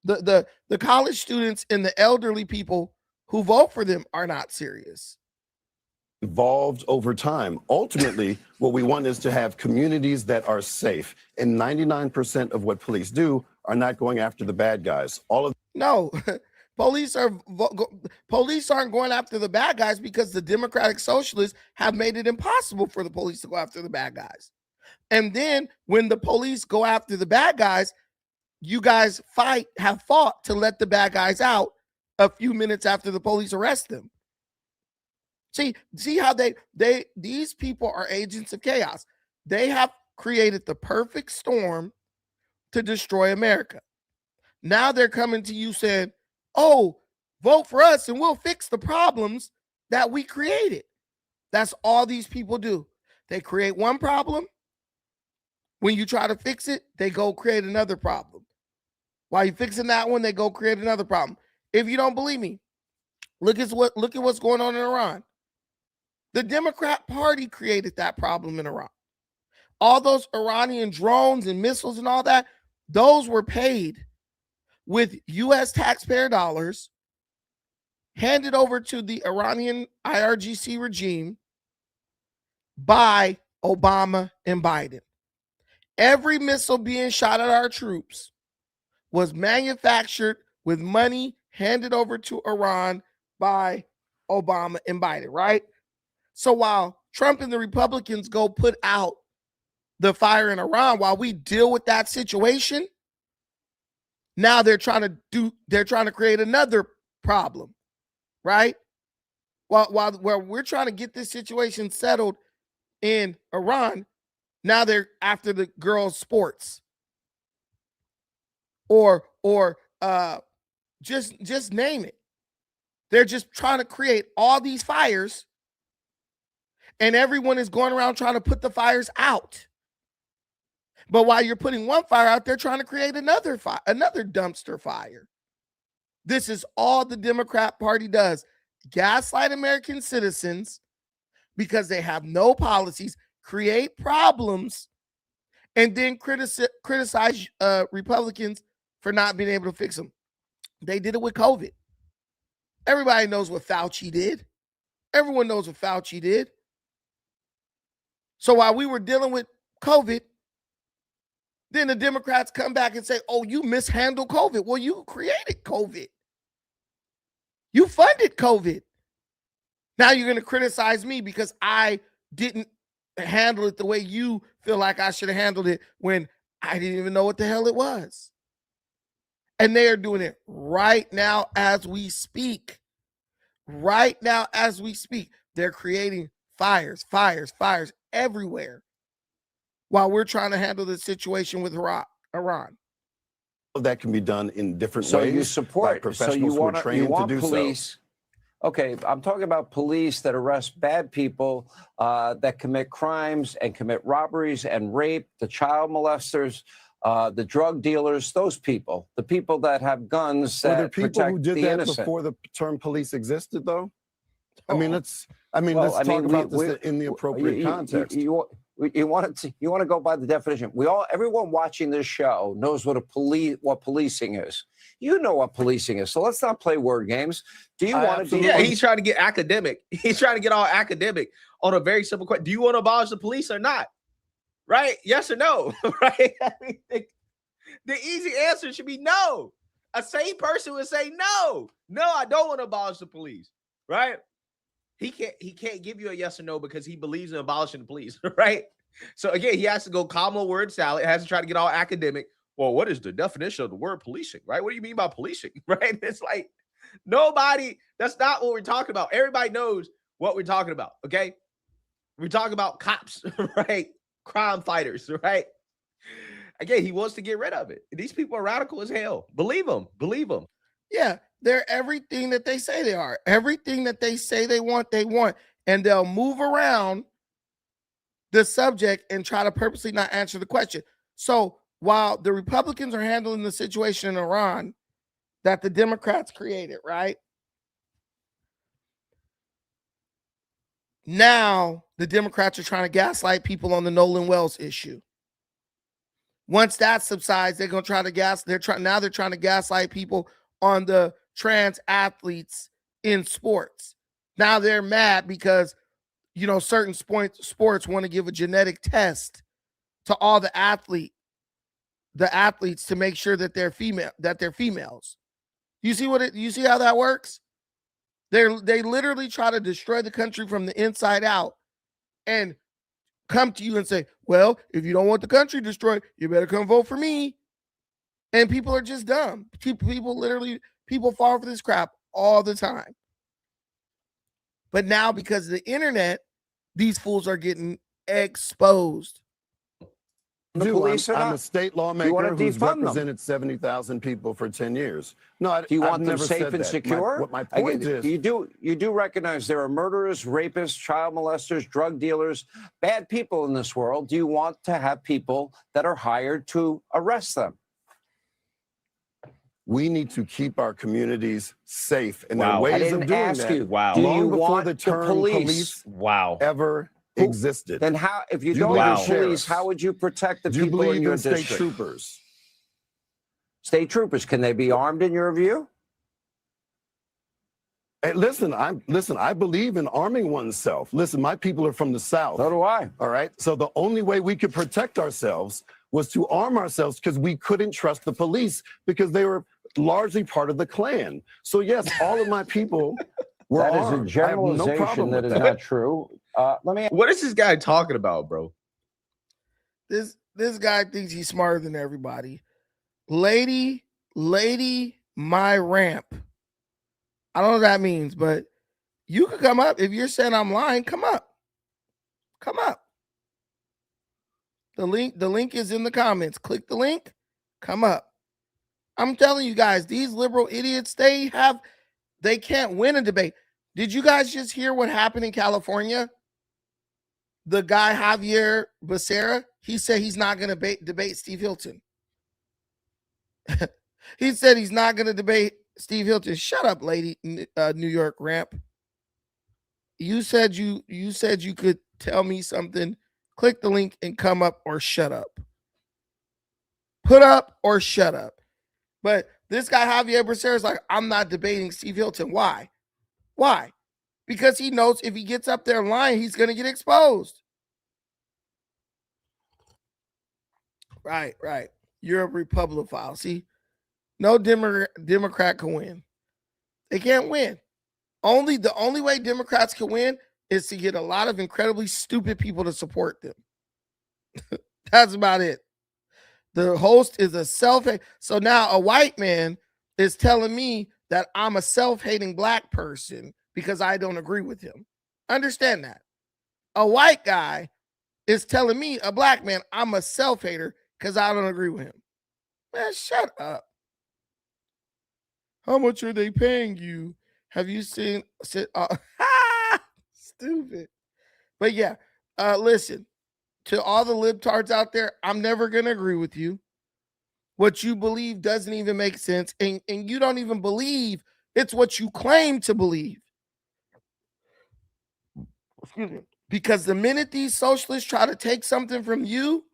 The college students and the elderly people who vote for them are not serious. Evolved over time. Ultimately, what we want is to have communities that are safe. And 99% of what police do are not going after the bad guys. No, police aren't going after the bad guys because the Democratic Socialists have made it impossible for the police to go after the bad guys. And then when the police go after the bad guys, you guys have fought to let the bad guys out a few minutes after the police arrest them. See how these people are agents of chaos. They have created the perfect storm to destroy America. Now they're coming to you saying, oh, vote for us and we'll fix the problems that we created. That's all these people do. They create one problem. When you try to fix it, they go create another problem. While you're fixing that one, they go create another problem. If you don't believe me, look at what's going on in Iran. The Democrat Party created that problem in Iran. All those Iranian drones and missiles and all that, those were paid with U.S. taxpayer dollars, handed over to the Iranian IRGC regime by Obama and Biden. Every missile being shot at our troops was manufactured with money handed over to Iran by Obama and Biden, right? So while Trump and the Republicans go put out the fire in Iran, while we deal with that situation, now they're trying to create another problem, right? While we're trying to get this situation settled in Iran, now they're after the girls' sports, or just name it. They're just trying to create all these fires, and everyone is going around trying to put the fires out. But while you're putting one fire out, they're trying to create another fire, another dumpster fire. This is all the Democrat Party does: gaslight American citizens because they have no policies, create problems, and then criticize Republicans for not being able to fix them. They did it with COVID. Everybody knows what Fauci did. Everyone knows what Fauci did. So while we were dealing with COVID, then the Democrats come back and say, oh, you mishandled COVID. Well, you created COVID. You funded COVID. Now you're going to criticize me because I didn't handle it the way you feel like I should have handled it when I didn't even know what the hell it was. And they are doing it right now as we speak. Right now as we speak. They're creating fires everywhere while we're trying to handle the situation with Iran. That can be done in different ways. So you support professionals who are trained to do police. Okay, I'm talking about police that arrest bad people, that commit crimes and commit robberies and rape, the child molesters, the drug dealers, those people, the people that have guns that Were there people protect who did the that innocent. before the term police existed, though? I mean, let's Well, talk about this in the appropriate context. You want to go by the definition. Everyone watching this show knows what policing is. You know what policing is. So let's not play word games. Do you want to? Yeah, he's trying to get academic. He's trying to get all academic on a very simple question. Do you want to abolish the police or not? Right? Yes or no? Right? I mean, the easy answer should be no. A sane person would say no. No, I don't want to abolish the police. Right? He can't give you a yes or no because he believes in abolishing the police, right? So again, he has to go comma word salad, has to try to get all academic. Well, what is the definition of the word policing, right? What do you mean by policing, right? It's like that's not what we're talking about. Everybody knows what we're talking about, okay? We're talking about cops, right? Crime fighters, right? Again, he wants to get rid of it. These people are radical as hell. Believe them. Yeah, they're everything that they say they are. Everything that they say they want. And they'll move around the subject and try to purposely not answer the question. So while the Republicans are handling the situation in Iran that the Democrats created, right? Now the Democrats are trying to gaslight people on the Nolan Wells issue. Once that subsides, they're going to try to they're trying to gaslight people on the trans athletes in sports. Now they're mad because, certain sports want to give a genetic test to all the athletes to make sure that they're females. You see how that works? They literally try to destroy the country from the inside out and come to you and say, well, if you don't want the country destroyed, you better come vote for me. And people are just dumb. People fall for this crap all the time. But now, because of the internet, these fools are getting exposed. The police are I'm not. a state You lawmaker wanna who's defund them. represented 70,000 people for 10 years. No, Do you I've want them never safe said and that. secure? What my point is, you do recognize there are murderers, rapists, child molesters, drug dealers, bad people in this world. Do you want to have people that are hired to arrest them? We need to keep our communities safe, and there are I ways didn't of doing ask that. you. Wow. Long Do you before want the term police ever existed. Then how, if you Do don't believe in have police, sheriffs? how would you protect the Do you people in believe your in state district? troopers? State troopers, can they be armed in your view? Hey, listen, I believe in arming oneself. Listen, my people are from the South. So do I. All right. So the only way we could protect ourselves was to arm ourselves because we couldn't trust the police because they were largely part of the Klan. So yes, all of my people were That is armed. a generalization that is not true. Let me. What is this guy talking about, bro? This guy thinks he's smarter than everybody. Lady, my ramp. I don't know what that means, but you could come up. If you're saying I'm lying, come up. Come up. The link is in the comments. Click the link, come up. I'm telling you guys, these liberal idiots, they can't win a debate. Did you guys just hear what happened in California? The guy Javier Becerra, he said he's not going to debate Steve Hilton. He said he's not going to debate Steve Hilton. Shut up, lady, New York ramp. You said you could tell me something. Click the link and come up or shut up. Put up or shut up. But this guy Javier Becerra is like, I'm not debating Steve Hilton. Why? Why? Because he knows if he gets up there lying, he's going to get exposed. Right. You're a Republican. See, no Democrat can win. They can't win. The only way Democrats can win is to get a lot of incredibly stupid people to support them. That's about it. The host is a self-hate. So now a white man is telling me that I'm a self-hating black person because I don't agree with him. Understand that. A white guy is telling me, a black man, I'm a self-hater because I don't agree with him. Man, shut up. How much are they paying you? Have you seen? Stupid. But yeah, listen, to all the libtards out there, I'm never going to agree with you. What you believe doesn't even make sense. And you don't even believe it's what you claim to believe. Excuse me. Because the minute these socialists try to take something from you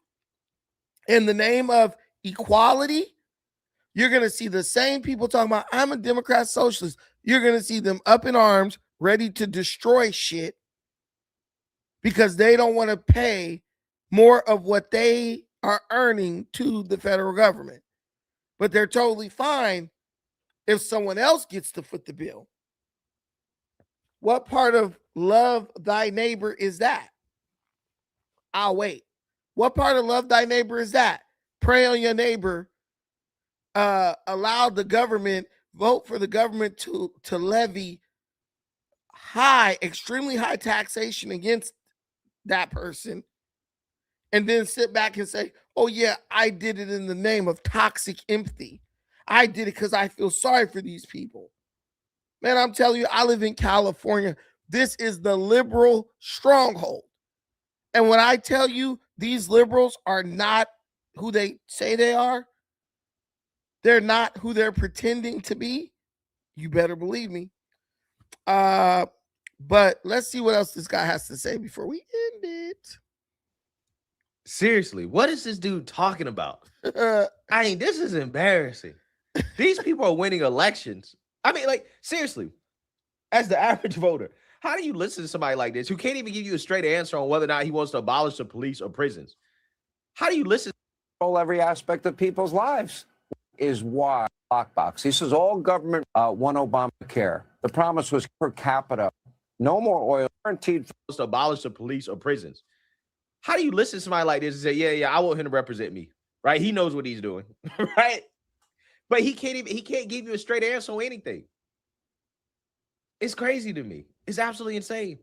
in the name of equality, you're going to see the same people talking about, I'm a Democrat socialist. You're going to see them up in arms, ready to destroy shit because they don't want to pay more of what they are earning to the federal government. But they're totally fine if someone else gets to foot the bill. What part of love thy neighbor is that? I'll wait. What part of love thy neighbor is that? Pray on your neighbor. Allow the government, vote for the government to levy extremely high taxation against that person, and then sit back and say, oh yeah, I did it in the name of toxic empathy. I did it because I feel sorry for these people. Man, I'm telling you, I live in California. This is the liberal stronghold. And when I tell you these liberals are not who they say they are, they're not who they're pretending to be, you better believe me. But let's see what else this guy has to say before we end it. Seriously, what is this dude talking about? I mean, this is embarrassing. These people are winning elections. I mean, like, seriously, as the average voter, how do you listen to somebody like this who can't even give you a straight answer on whether or not he wants to abolish the police or prisons? How do you listen? Every aspect of people's lives is why lockbox. This is all government. One Obamacare. The promise was per capita, no more oil, guaranteed to abolish the police or prisons. How do you listen to somebody like this and say, yeah, I want him to represent me, right? He knows what he's doing, right? But he can't give you a straight answer on anything. It's crazy to me. It's absolutely insane.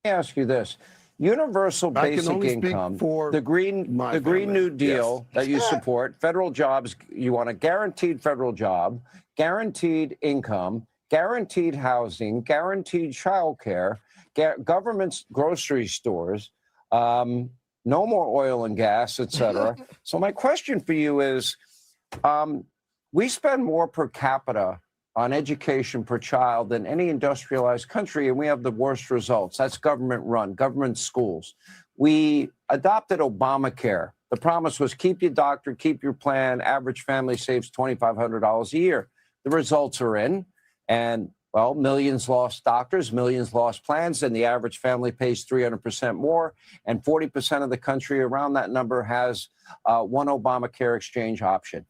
Let me ask you this. Universal basic income, the Green New Deal that you support, federal jobs, you want a guaranteed federal job, guaranteed income, guaranteed housing, guaranteed childcare, government's grocery stores, no more oil and gas, etc. So my question for you is, We spend more per capita on education per child than any industrialized country, and we have the worst results. That's government run, government schools. We adopted Obamacare. The promise was keep your doctor, keep your plan. Average family saves $2,500 a year. The results are in, and well, millions lost doctors, millions lost plans, and the average family pays 300% more. And 40% of the country around that number has one Obamacare exchange option.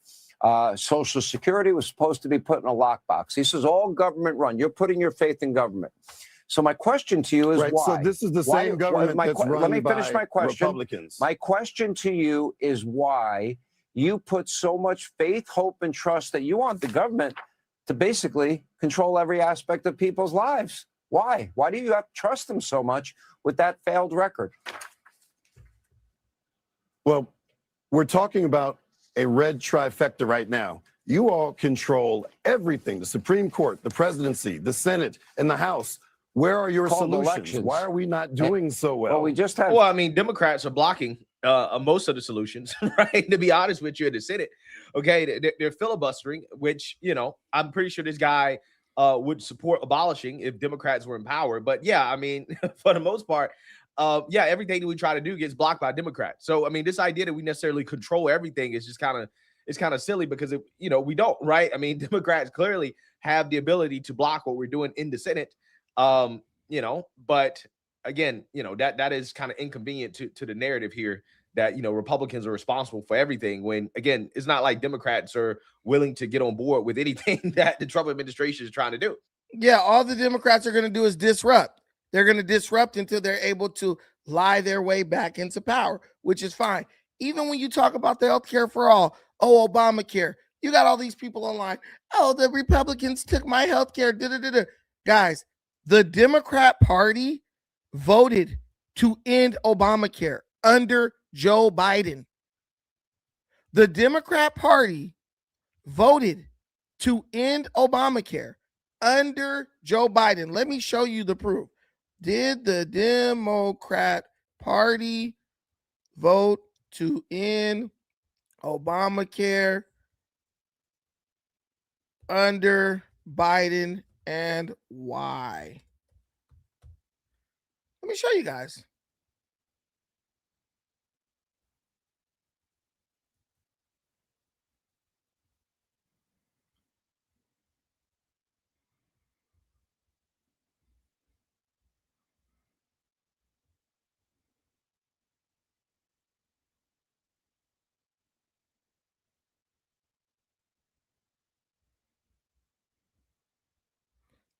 Social Security was supposed to be put in a lockbox. This is all government run. You're putting your faith in government. So my question to you is Right, why? so this is the same government that's run Let me finish by my question. Republicans. My question to you is why you put so much faith, hope, and trust that you want the government to basically control every aspect of people's lives. Why? Why do you have to trust them so much with that failed record? Well, we're talking about a red trifecta right now. You all control everything, the Supreme Court, the presidency, the Senate, and the House. Where are your Called solutions? elections. Why are we not doing so well? Well, we just had. Well, I mean, Democrats are blocking most of the solutions, right? To be honest with you, in the Senate, okay, they're filibustering, which, you know, I'm pretty sure this guy would support abolishing if Democrats were in power. But yeah, I mean, for the most part, yeah, everything that we try to do gets blocked by Democrats. So, I mean, this idea that we necessarily control everything is just kind of silly because, you know, we don't, right? I mean, Democrats clearly have the ability to block what we're doing in the Senate. You know, but again, you know, that is kind of inconvenient to the narrative here that, you know, Republicans are responsible for everything when, again, it's not like Democrats are willing to get on board with anything that the Trump administration is trying to do. Yeah, all the Democrats are going to do is disrupt. They're going to disrupt until they're able to lie their way back into power, which is fine. Even when you talk about the health care for all, oh, Obamacare, you got all these people online. Oh, the Republicans took my health care. Guys, the Democrat Party voted to end Obamacare under Joe Biden. The Democrat Party voted to end Obamacare under Joe Biden. Let me show you the proof. Did the Democrat Party vote to end Obamacare under Biden, and why? Let me show you guys.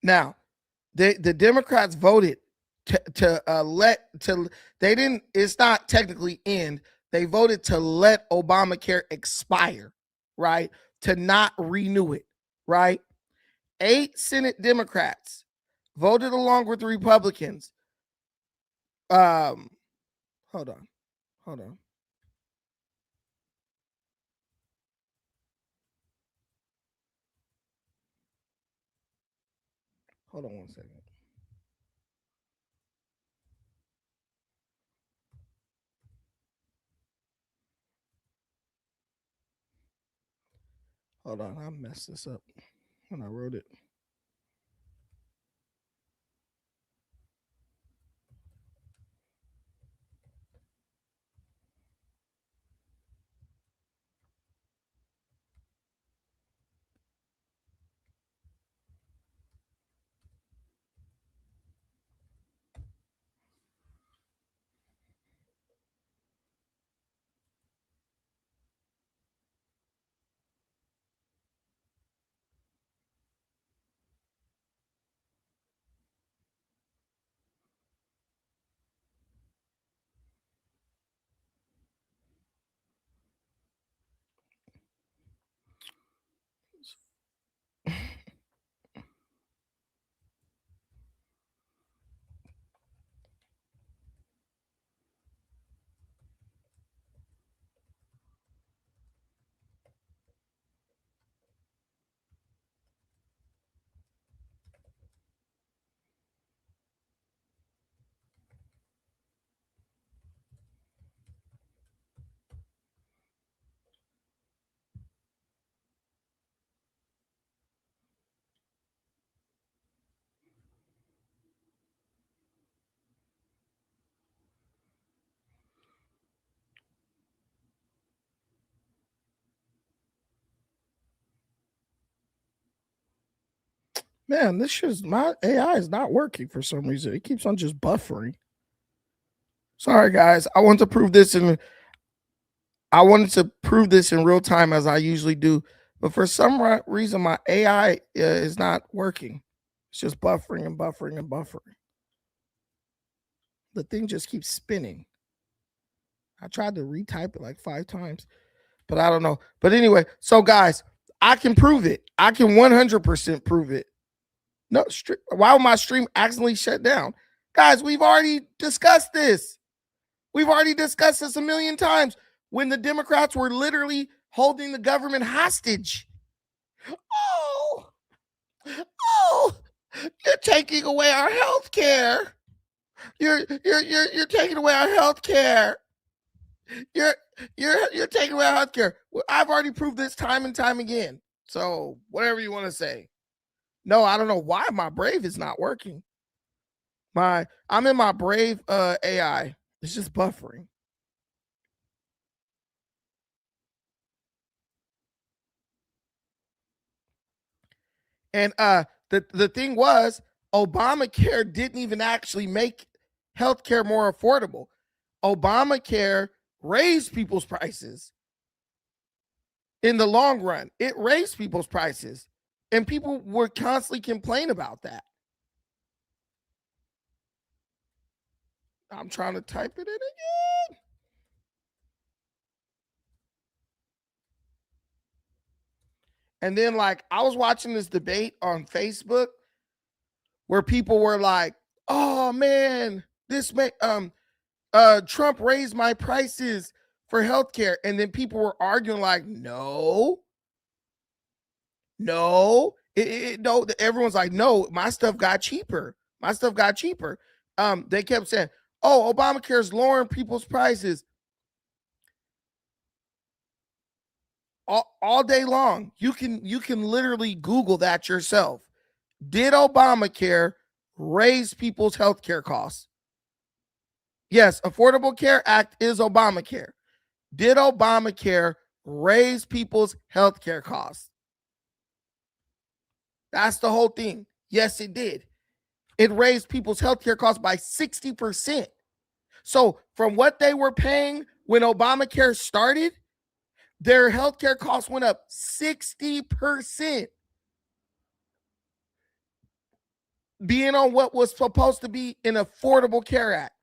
Now, the Democrats voted they didn't, it's not technically end. They voted to let Obamacare expire, right? To not renew it, right? 8 Senate Democrats voted along with the Republicans. Hold on. Hold on. Hold on one second. Hold on, I messed this up when I wrote it. Man, my AI is not working for some reason. It keeps on just buffering. Sorry, guys. I wanted to prove this in real time as I usually do, but for some reason my AI is not working. It's just buffering and buffering and buffering. The thing just keeps spinning. I tried to retype it like 5 times, but I don't know. But anyway, so guys, I can prove it. I can 100% prove it. No, why would my stream accidentally shut down? Guys, we've already discussed this. We've already discussed this a million times when the Democrats were literally holding the government hostage. Oh, you're taking away our health care. You're taking away our health care. You're taking away our health care. Well, I've already proved this time and time again. So whatever you want to say. No, I don't know why my Brave is not working. I'm in my Brave AI. It's just buffering. And the thing was, Obamacare didn't even actually make healthcare more affordable. Obamacare raised people's prices. In the long run, it raised people's prices. And people were constantly complaining about that. I'm trying to type it in again. And then, like, I was watching this debate on Facebook where people were like, oh man, Trump raised my prices for healthcare. And then people were arguing like, no, everyone's like, no, my stuff got cheaper. They kept saying, oh, Obamacare is lowering people's prices. All day long. You can literally Google that yourself. Did Obamacare raise people's health care costs? Yes, Affordable Care Act is Obamacare. Did Obamacare raise people's health care costs? That's the whole thing. Yes, it did. It raised people's health care costs by 60%. So from what they were paying when Obamacare started, their healthcare costs went up 60%. Being on what was supposed to be an Affordable Care Act.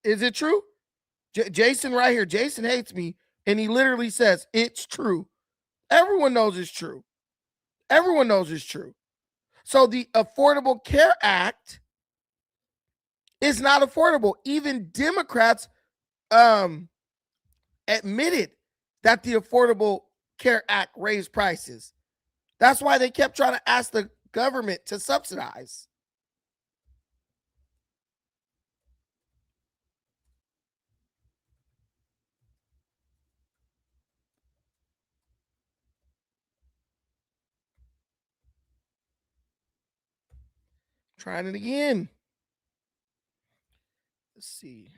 Is it true? Jason right here. Jason hates me, and he literally says it's true. Everyone knows it's true. Everyone knows it's true. So the Affordable Care Act is not affordable. Even Democrats admitted that the Affordable Care Act raised prices. That's why they kept trying to ask the government to subsidize. Trying it again. Let's see.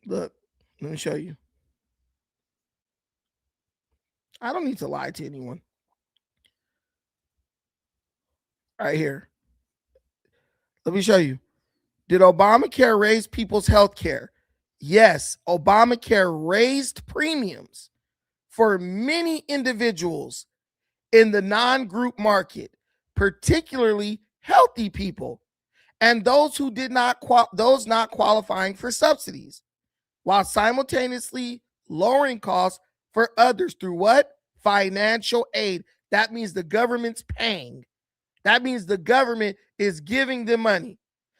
Look, let me show you. I don't need to lie to anyone. Right here. Let me show you. Did Obamacare raise people's health care? Yes, Obamacare raised premiums for many individuals in the non-group market, particularly healthy people and those who did not those not qualifying for subsidies, while simultaneously lowering costs for others through what? Financial aid. That means the government's paying. That means the government is giving them money.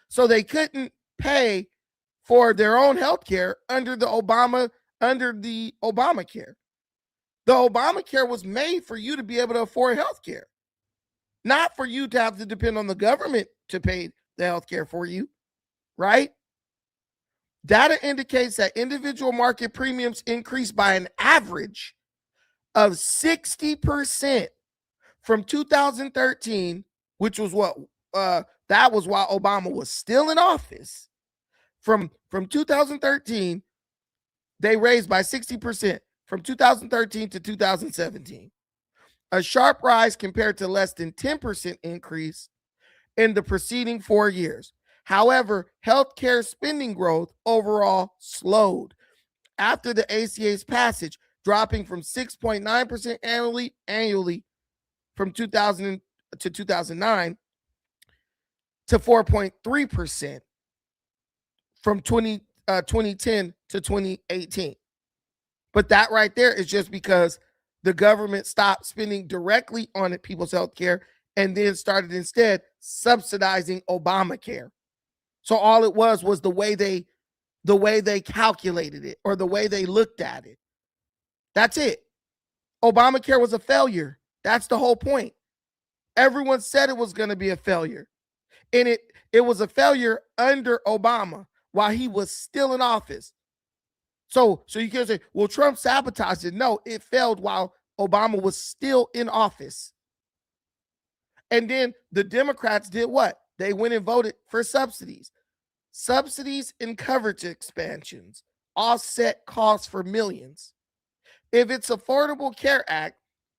So they couldn't pay for their own health care under the Obamacare. The Obamacare was made for you to be able to afford health care, not for you to have to depend on the government to pay the health care for you, right? Data indicates that individual market premiums increased by an average of 60% from 2013, which was what that was while Obama was still in office, From 2013, they raised by 60% from 2013 to 2017. A sharp rise compared to less than 10% increase in the preceding 4 years. However, healthcare spending growth overall slowed after the ACA's passage, dropping from 6.9% annually from 2000 to 2009 to 4.3% from 2010 to 2018. But that right there is just because the government stopped spending directly on people's health care and then started instead subsidizing Obamacare. So all it was the way they calculated it or the way they looked at it. That's it. Obamacare was a failure. That's the whole point. Everyone said it was going to be a failure. And it was a failure under Obama while he was still in office. So you can say, well, Trump sabotaged it. No, it failed while Obama was still in office. And then the Democrats did what? They went and voted for subsidies. Subsidies and coverage expansions offset costs for millions. If it's Affordable Care Act,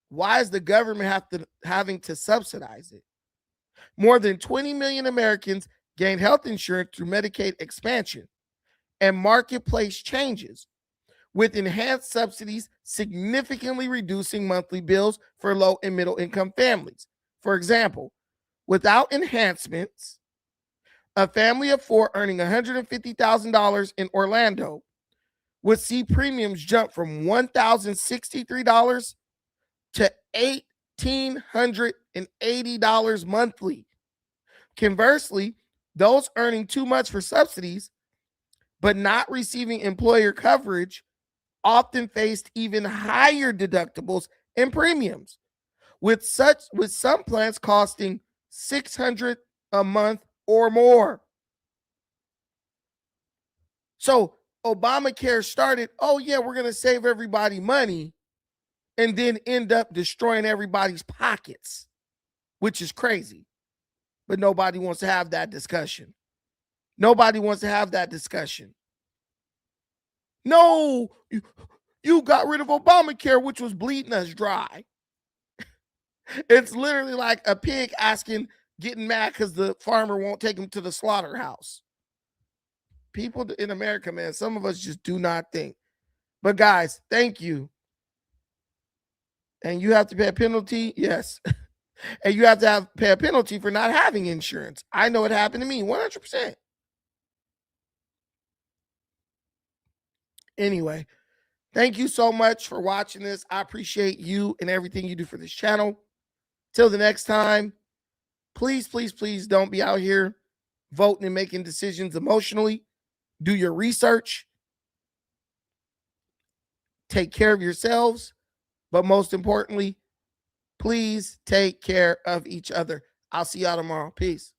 why is the government having to subsidize it? More than 20 million Americans gained health insurance through Medicaid expansion and marketplace changes, with enhanced subsidies significantly reducing monthly bills for low and middle income families. For example, without enhancements, a family of 4 earning $150,000 in Orlando would see premiums jump from $1,063 to $1,880 monthly. Conversely, those earning too much for subsidies but not receiving employer coverage often faced even higher deductibles and premiums, with some plans costing $600 a month or more. So Obamacare started, oh yeah, we're going to save everybody money, and then end up destroying everybody's pockets, which is crazy. But nobody wants to have that discussion. Nobody wants to have that discussion. No, you got rid of Obamacare, which was bleeding us dry. It's literally like a pig getting mad because the farmer won't take him to the slaughterhouse. People in America, man, some of us just do not think. But guys, thank you. And you have to pay a penalty? Yes. And you have to pay a penalty for not having insurance. I know it happened to me, 100%. Anyway, thank you so much for watching this. I appreciate you and everything you do for this channel. Till the next time, please, please, please don't be out here voting and making decisions emotionally. Do your research. Take care of yourselves. But most importantly, please take care of each other. I'll see y'all tomorrow. Peace.